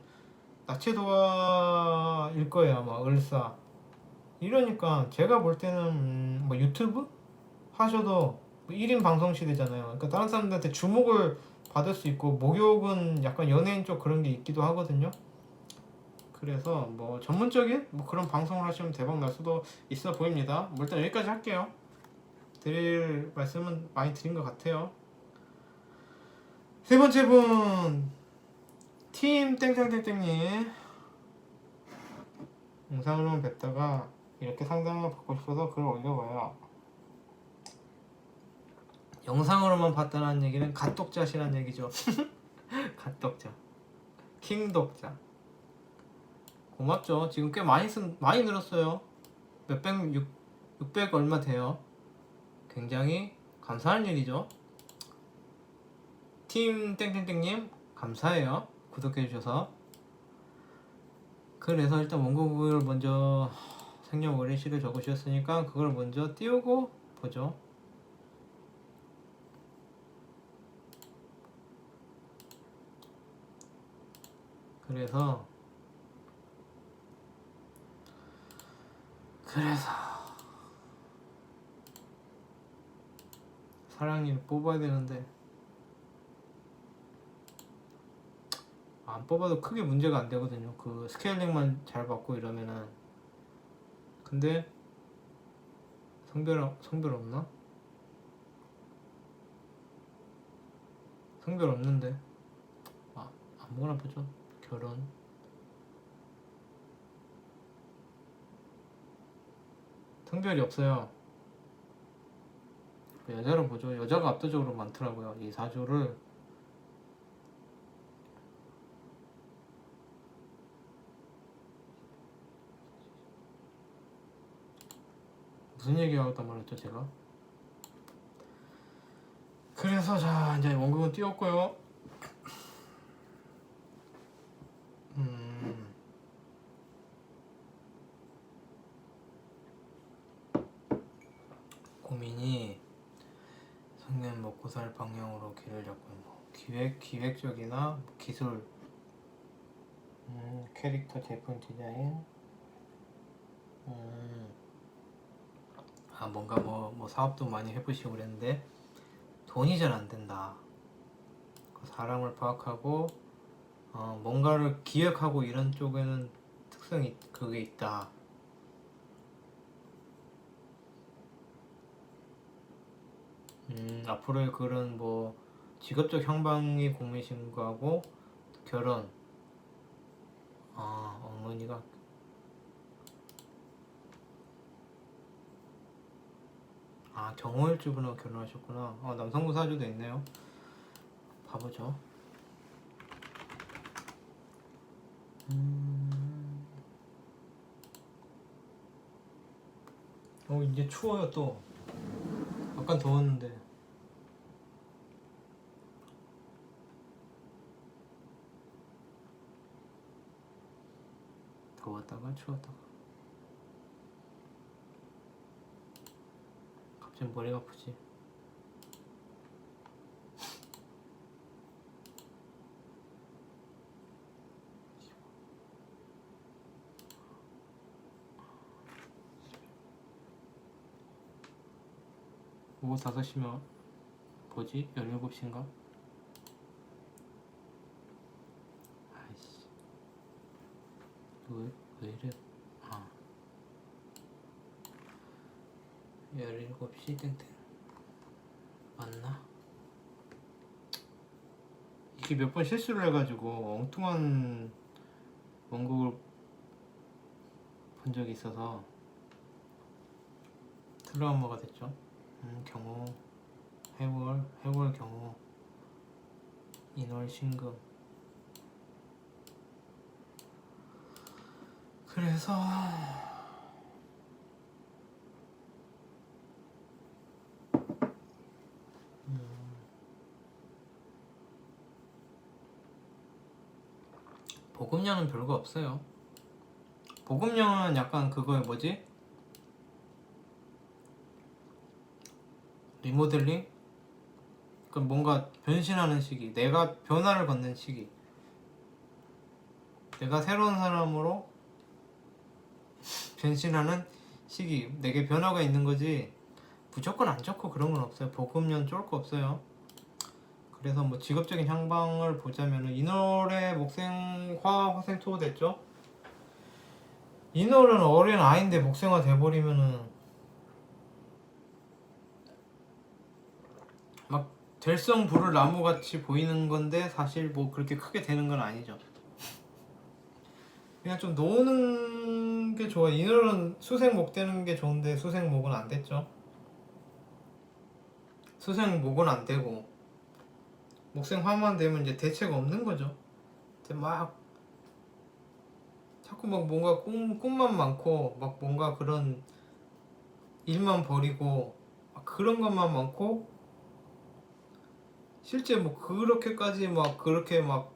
나체도화일 거예요. 아마 을사. 이러니까 제가 볼 때는 뭐 유튜브 하셔도 1인 방송 시대잖아요. 그러니까 다른 사람들한테 주목을 받을 수 있고 목욕은 약간 연예인 쪽 그런 게 있기도 하거든요. 그래서 뭐 전문적인 뭐 그런 방송을 하시면 대박 날 수도 있어 보입니다. 뭐 일단 여기까지 할게요. 드릴 말씀은 많이 드린 것 같아요. 세 번째 분, 팀 땡땡땡땡님 영상으로만 뵙다가 이렇게 상담을 받고 싶어서 글을 올려봐요. 영상으로만 봤다는 얘기는 갓독자시라는 얘기죠. 갓독자, 킹독자. 고맙죠. 지금 꽤 많이 늘었어요. 600 얼마 돼요. 굉장히 감사한 일이죠. 팀 땡땡땡님 감사해요. 구독해주셔서. 그래서 일단 원곡을 먼저 생년 월일시를 적으셨으니까 그걸 먼저 띄우고 보죠. 그래서 사랑니를 뽑아야 되는데 안 뽑아도 크게 문제가 안 되거든요. 그 스케일링만 잘 받고 이러면은. 근데 성별 없나? 성별 없는데 아무거나 보죠. 결혼 성별이 없어요. 여자로 보죠. 여자가 압도적으로 많더라고요. 이 사주를. 무슨 얘기하다 말했죠 제가? 그래서 자 이제 원곡은 띄웠고요. 고민이 성년 먹고 살 방향으로 길을 잡고 뭐 기획적이나 기술, 캐릭터 제품 디자인, 뭔가 뭐 사업도 많이 해보시고 그랬는데 돈이 잘 안 된다. 그 사람을 파악하고 뭔가를 기획하고 이런 쪽에는 특성이 그게 있다. 앞으로의 그런 뭐 직업적 향방이 고민이신 거하고 결혼, 어머니가 정호일주분하고 결혼하셨구나. 남성분 사주도 있네요. 봐보죠. 이제 추워요 또. 아까 더웠는데. 더웠다가 추웠다가. 갑자기 머리가 아프지. 오후 5시면 뭐지? 17시인가? 아이씨 왜 이래. 17시 땡땡 맞나? 이게 몇 번 실수를 해가지고 엉뚱한 원곡을 본 적이 있어서 트라우마가 됐죠. 경호, 해월 경호, 인월 신금. 그래서 보급량은 별거 없어요. 보급량은 약간 그거에 뭐지? 리모델링? 그 뭔가 변신하는 시기, 내가 변화를 받는 시기, 내가 새로운 사람으로 변신하는 시기, 내게 변화가 있는 거지 무조건 안 좋고 그런 건 없어요. 보급량 쫄 거 없어요. 그래서 뭐 직업적인 향방을 보자면은 인월에 목생화 화생토 됐죠. 인월은 어린 아이인데 목생화 돼버리면은 막 될성 부를 나무같이 보이는 건데 사실 뭐 그렇게 크게 되는 건 아니죠. 그냥 좀 노는 게 좋아. 인월은 수생목 되는 게 좋은데 수생목은 안 됐죠. 수생목은 안 되고 목생화만 되면 이제 대체가 없는 거죠. 막 자꾸 막 뭔가 꿈만 많고 막 뭔가 그런 일만 벌이고 막 그런 것만 많고 실제 뭐 그렇게까지 막 그렇게 막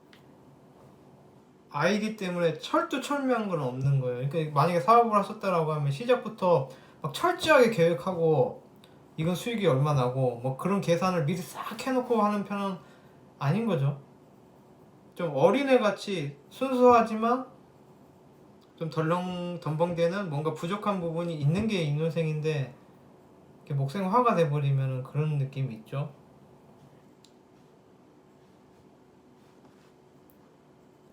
아이디 때문에 철두철미한 건 없는 거예요. 그러니까 만약에 사업을 하셨다라고 하면 시작부터 막 철저하게 계획하고 이건 수익이 얼마 나고 뭐 그런 계산을 미리 싹 해놓고 하는 편은 아닌 거죠. 좀 어린애 같이 순수하지만 좀 덜렁 뭔가 부족한 부분이 있는 게 인원생인데 목생화가 돼버리면 그런 느낌이 있죠.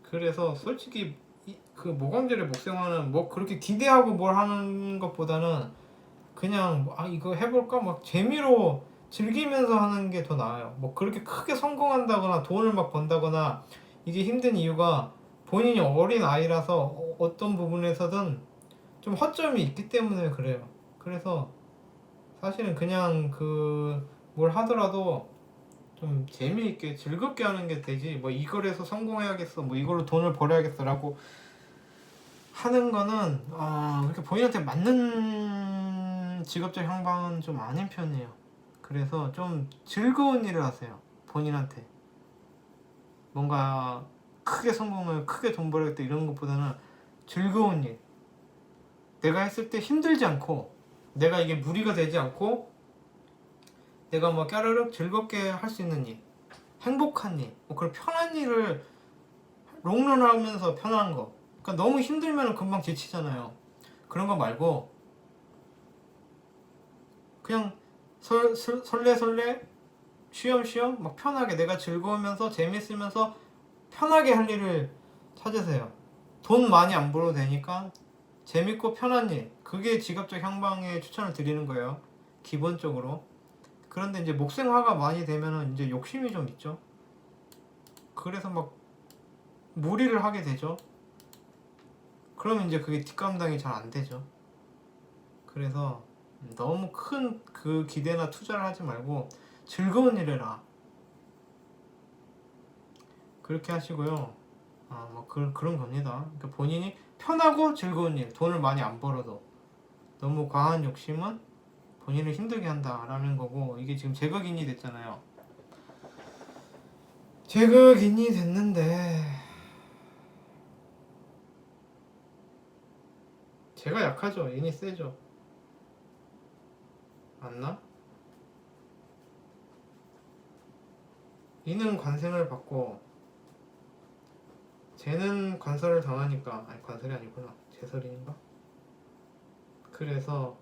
그래서 솔직히 그 모광절의 목생화는 뭐 그렇게 기대하고 뭘 하는 것보다는 그냥 이거 해볼까 막 재미로 즐기면서 하는 게 더 나아요. 뭐 그렇게 크게 성공한다거나 돈을 막 번다거나 이게 힘든 이유가 본인이 어린 아이라서 어떤 부분에서든 좀 허점이 있기 때문에 그래요. 그래서 사실은 그냥 그 뭘 하더라도 좀 재미있게 즐겁게 하는 게 되지, 뭐 이걸 해서 성공해야겠어, 뭐 이걸로 돈을 벌어야겠어라고 하는 거는 그렇게 본인한테 맞는 직업적 향방은 좀 아닌 편이에요. 그래서 좀 즐거운 일을 하세요. 본인한테 뭔가 크게 성공을 크게 돈 벌겠다 이런 것보다는 즐거운 일, 내가 했을 때 힘들지 않고 내가 이게 무리가 되지 않고 내가 뭐 까르륵 즐겁게 할 수 있는 일, 행복한 일, 뭐 그런 편한 일을 롱런하면서 편한 거. 그러니까 너무 힘들면 금방 지치잖아요. 그런 거 말고 그냥 설레설레 쉬엄쉬엄 막 편하게 내가 즐거우면서 재밌으면서 편하게 할 일을 찾으세요. 돈 많이 안 벌어도 되니까 재밌고 편한 일, 그게 직업적 향방에 추천을 드리는 거예요. 기본적으로. 그런데 이제 목생화가 많이 되면은 이제 욕심이 좀 있죠. 그래서 막 무리를 하게 되죠. 그러면 이제 그게 뒷감당이 잘 안 되죠. 그래서 너무 큰 그 기대나 투자를 하지 말고 즐거운 일 해라. 그렇게 하시고요. 뭐 그런 겁니다. 그러니까 본인이 편하고 즐거운 일, 돈을 많이 안 벌어도 너무 과한 욕심은 본인을 힘들게 한다라는 거고, 이게 지금 제격인이 됐잖아요. 제격인이 됐는데 제가 약하죠. 인이 세죠. 맞나? 이는 관생을 받고 쟤는 관설을 당하니까, 아니 관설이 아니구나, 제설인가? 그래서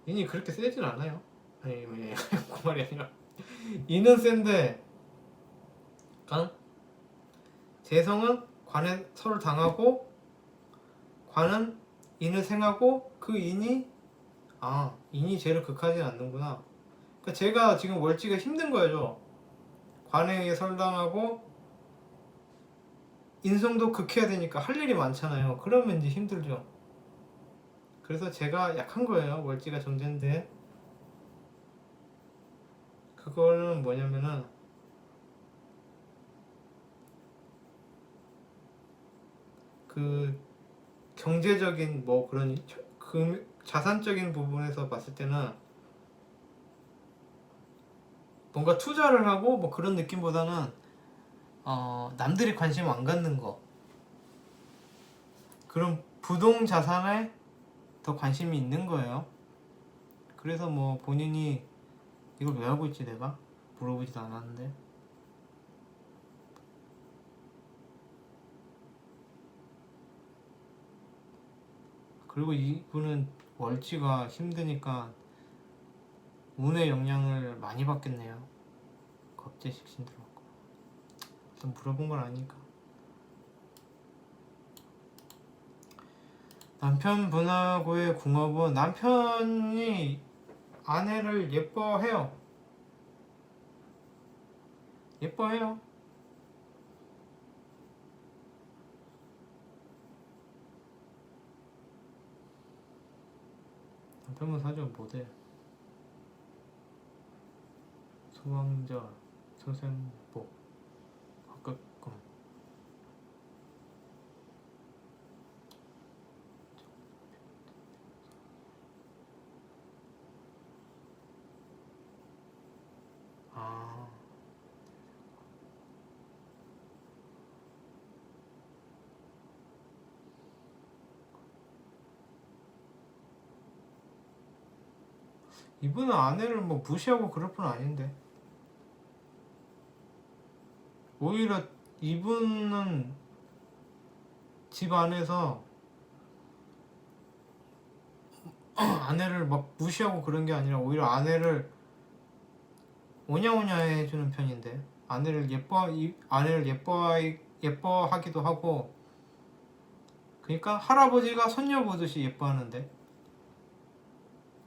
인이 그렇게 세진 않아요. 아니 그 말이 아니라 인은 센데 재성은 관에 설을 당하고 관은 인을 생하고 그 인이 인이 죄를 극하지 않는구나. 그러니까 제가 지금 월지가 힘든 거죠. 관에 의해 설당하고 인성도 극해야 되니까 할 일이 많잖아요. 그러면 이제 힘들죠. 그래서 제가 약한 거예요. 월지가 정제인데 그거는 뭐냐면은 그 경제적인 뭐 그런 자산적인 부분에서 봤을 때는 뭔가 투자를 하고 뭐 그런 느낌보다는 남들이 관심 안 갖는 거, 그런 부동 자산에 더 관심이 있는 거예요. 그래서 뭐 본인이 이걸 왜 하고 있지 내가? 물어보지도 않았는데. 그리고 이분은 월치가 힘드니까 운의 영향을 많이 받겠네요. 겁재식신 들어왔고. 일단 물어본 건 아니니까. 남편분하고의 궁합은, 남편이 아내를 예뻐해요. 예뻐해요. 남편분 사주가 모델, 소왕절, 소생복, 합격금. 이분은 아내를 뭐 무시하고 그럴 분 아닌데, 오히려 이분은 집 안에서 아내를 막 무시하고 그런 게 아니라 오히려 아내를 오냐오냐 해주는 편인데, 아내를 예뻐하기도 하고, 그러니까 할아버지가 손녀 보듯이 예뻐하는데,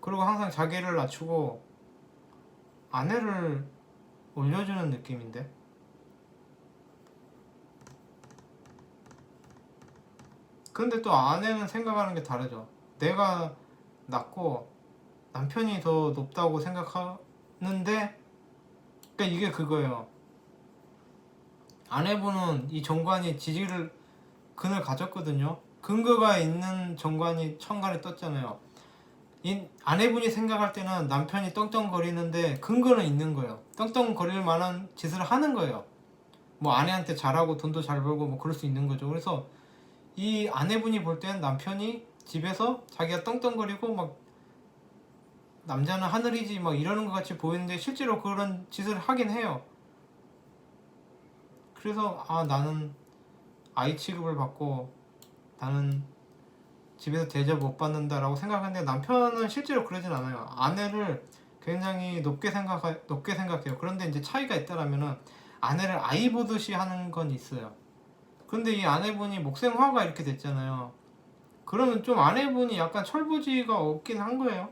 그리고 항상 자기를 낮추고 아내를 올려주는 느낌인데, 근데 또 아내는 생각하는 게 다르죠. 내가 낮고 남편이 더 높다고 생각하는데, 그러니까 이게 그거예요. 아내분은 이 정관이 근을 가졌거든요. 근거가 있는 정관이 천간에 떴잖아요. 이 아내분이 생각할 때는 남편이 떵떵거리는데 근거는 있는 거예요. 떵떵거릴 만한 짓을 하는 거예요. 뭐 아내한테 잘하고 돈도 잘 벌고 뭐 그럴 수 있는 거죠. 그래서 이 아내분이 볼 때는 남편이 집에서 자기가 떵떵거리고 막 남자는 하늘이지 막 이러는 것 같이 보이는데 실제로 그런 짓을 하긴 해요. 그래서 나는 아이 취급을 받고 나는 집에서 대접 못 받는다라고 생각하는데, 남편은 실제로 그러진 않아요. 아내를 굉장히 높게 생각해요. 그런데 이제 차이가 있다라면은 아내를 아이 보듯이 하는 건 있어요. 그런데 이 아내분이 목생화가 이렇게 됐잖아요. 그러면 좀 아내분이 약간 철부지가 없긴 한 거예요.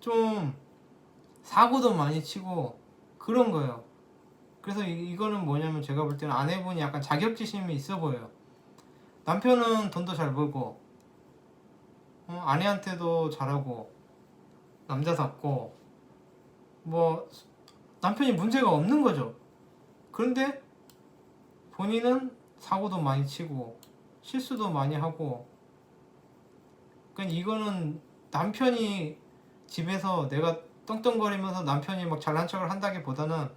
좀 사고도 많이 치고 그런 거예요. 그래서 이거는 뭐냐면 제가 볼 때는 아내분이 약간 자격지심이 있어 보여요. 남편은 돈도 잘 벌고 아내한테도 잘하고 남자답고 뭐 남편이 문제가 없는 거죠. 그런데 본인은 사고도 많이 치고 실수도 많이 하고, 그러니까 이거는 남편이 집에서 내가 떵떵거리면서 남편이 막 잘난 척을 한다기보다는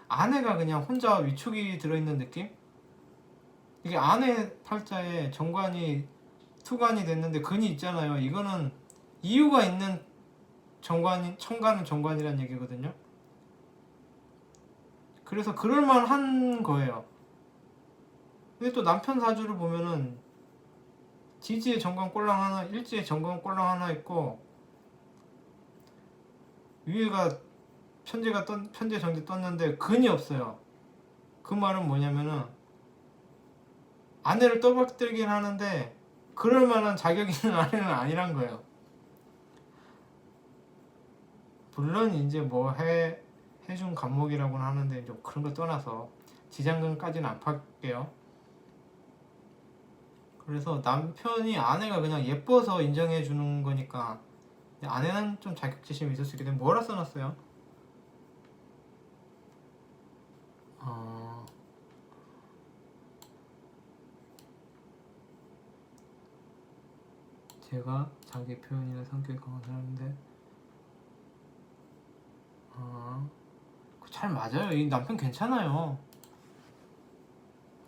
아내가 그냥 혼자 위축이 들어있는 느낌? 이게 아내 팔자에 정관이 투관이 됐는데 근이 있잖아요. 이거는 이유가 있는 천간은 정관이란 얘기거든요. 그래서 그럴만한 거예요. 근데 또 남편 사주를 보면은 지지에 정관 꼴랑 하나, 일지에 정관 꼴랑 하나 있고, 위에가 편제 정제 떴는데 근이 없어요. 그 말은 뭐냐면은 아내를 떠받들긴 하는데 그럴 만한 자격 있는 아내는 아니란 거예요. 물론 이제 뭐 해준 감목이라고는 하는데 좀 그런 거 떠나서 지장금까지는 안 팔게요. 그래서 남편이 아내가 그냥 예뻐서 인정해 주는 거니까, 아내는 좀 자격지심이 있을 수 있기 때문에. 뭐라 써놨어요? 제가 자기 표현이나 성격이 강한 사람인데 잘 맞아요. 이 남편 괜찮아요.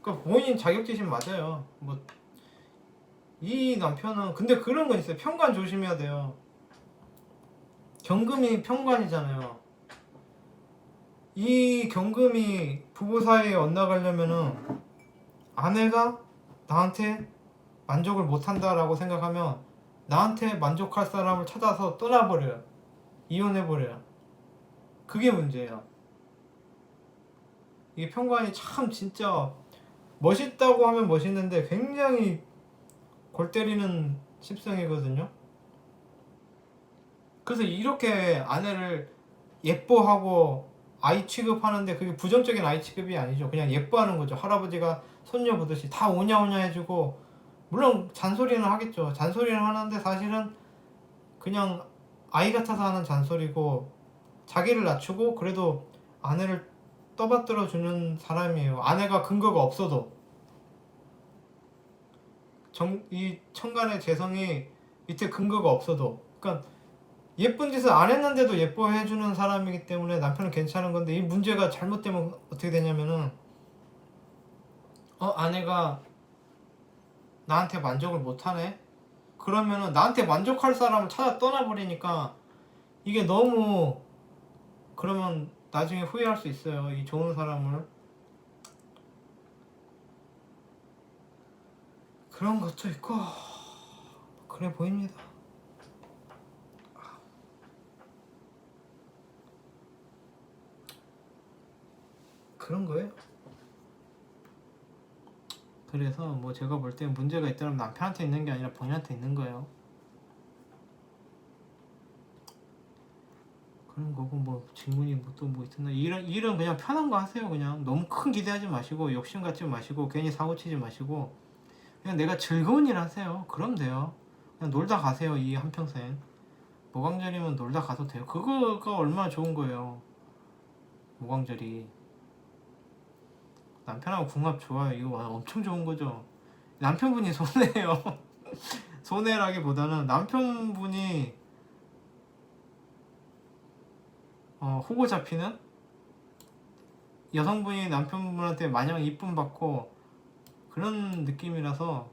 그러니까 본인 자격지심 맞아요. 뭐 이 남편은 근데 그런 건 있어요. 편관 조심해야 돼요. 경금이 편관이잖아요. 이 경금이 부부 사이에 엇나가려면은 아내가 나한테 만족을 못한다라고 생각하면 나한테 만족할 사람을 찾아서 떠나버려요. 이혼해버려요. 그게 문제예요. 이게 편관이 참 진짜 멋있다고 하면 멋있는데 굉장히 골 때리는 십성이거든요. 그래서 이렇게 아내를 예뻐하고 아이 취급하는데 그게 부정적인 아이 취급이 아니죠. 그냥 예뻐하는 거죠. 할아버지가 손녀 보듯이 다 오냐오냐 해주고, 물론 잔소리는 하겠죠. 잔소리는 하는데 사실은 그냥 아이 같아서 하는 잔소리고, 자기를 낮추고 그래도 아내를 떠받들어 주는 사람이에요. 아내가 근거가 없어도. 이 천간의 재성이 밑에 근거가 없어도, 그러니까 예쁜 짓을 안 했는데도 예뻐해 주는 사람이기 때문에 남편은 괜찮은 건데, 이 문제가 잘못되면 어떻게 되냐면은 아내가 나한테 만족을 못하네? 그러면은 나한테 만족할 사람을 찾아 떠나버리니까 이게 너무, 그러면 나중에 후회할 수 있어요. 이 좋은 사람을. 그런 것도 있고 그래 보입니다. 그런 거예요. 그래서 뭐 제가 볼 때 문제가 있다면 남편한테 있는 게 아니라 본인한테 있는 거예요. 그런 거고, 뭐 질문이 뭐 또 뭐 있었나. 일은 그냥 편한 거 하세요. 그냥 너무 큰 기대하지 마시고 욕심 갖지 마시고 괜히 사고 치지 마시고 그냥 내가 즐거운 일 하세요. 그럼 돼요. 그냥 놀다 가세요. 이 한평생 모광절이면 놀다 가도 돼요. 그거가 얼마나 좋은 거예요. 모광절이 남편하고 궁합 좋아요. 이거 엄청 좋은 거죠. 남편분이 손해예요. 손해라기보다는 남편분이 호구 잡히는, 여성분이 남편분한테 마냥 이쁨 받고 그런 느낌이라서.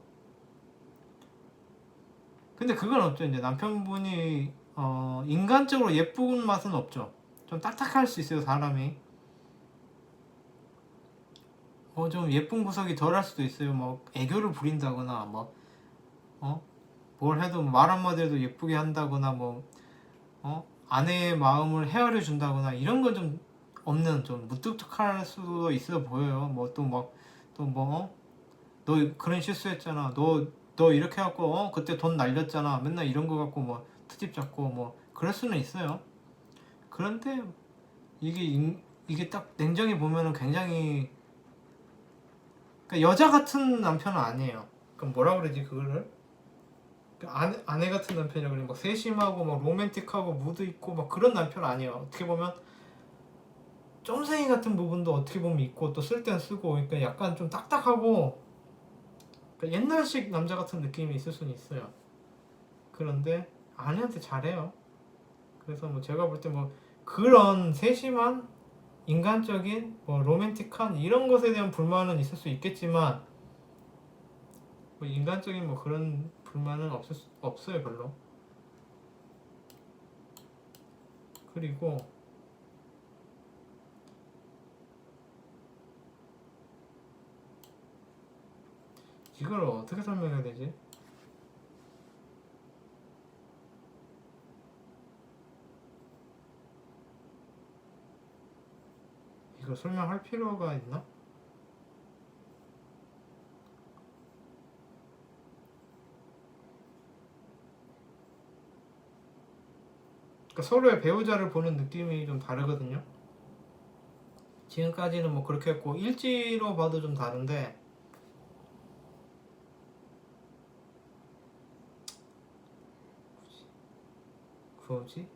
근데 그건 없죠. 이제 남편분이 인간적으로 예쁜 맛은 없죠. 좀 딱딱할 수 있어요, 사람이. 좀 예쁜 구석이 덜할 수도 있어요. 뭐 애교를 부린다거나 뭘 해도 말 한마디 해도 예쁘게 한다거나 아내의 마음을 헤아려 준다거나 이런 건 좀 없는, 좀 무뚝뚝할 수도 있어 보여요. 너 그런 실수했잖아. 너 이렇게 해갖고 그때 돈 날렸잖아. 맨날 이런 거 갖고 뭐 트집 잡고 그럴 수는 있어요. 그런데 이게 딱 냉정히 보면은 굉장히, 그러니까 여자 같은 남편은 아니에요. 그럼 뭐라 그러지 그거를? 아내 같은 남편이라 그래. 막 세심하고 막 로맨틱하고 무드 있고 막 그런 남편 아니에요. 어떻게 보면 쫌생이 같은 부분도 어떻게 보면 있고 또 쓸 땐 쓰고, 그러니까 약간 좀 딱딱하고, 그러니까 옛날식 남자 같은 느낌이 있을 수는 있어요. 그런데 아내한테 잘해요. 그래서 뭐 제가 볼 때 뭐 그런 세심한 인간적인 로맨틱한 이런 것에 대한 불만은 있을 수 있겠지만 인간적인 그런 불만은 없어요 별로. 그리고 이걸 어떻게 설명해야 되지? 이거 설명할 필요가 있나? 그러니까 서로의 배우자를 보는 느낌이 좀 다르거든요. 지금까지는 뭐 그렇게 했고 일지로 봐도 좀 다른데, 굳이?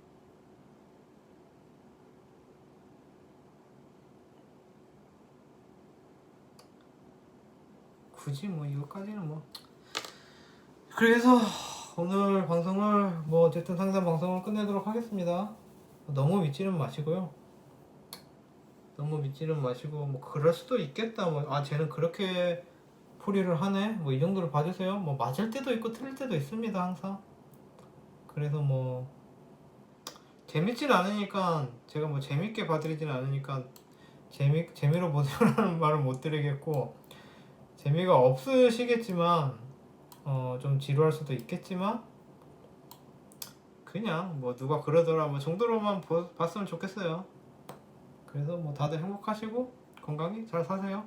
굳이 이거까지는 그래서 오늘 방송을 어쨌든 상담 방송을 끝내도록 하겠습니다. 너무 믿지는 마시고요. 너무 믿지는 마시고 그럴 수도 있겠다. 쟤는 그렇게 풀이를 하네. 이 정도로 봐주세요. 맞을 때도 있고 틀릴 때도 있습니다. 항상. 그래서 재밌진 않으니까 제가 재밌게 봐드리진 않으니까 재미로 보세요라는 말을 못 드리겠고, 재미가 없으시겠지만 좀 지루할 수도 있겠지만 그냥 누가 그러더라 정도로만 봤으면 좋겠어요. 그래서 다들 행복하시고 건강히 잘 사세요.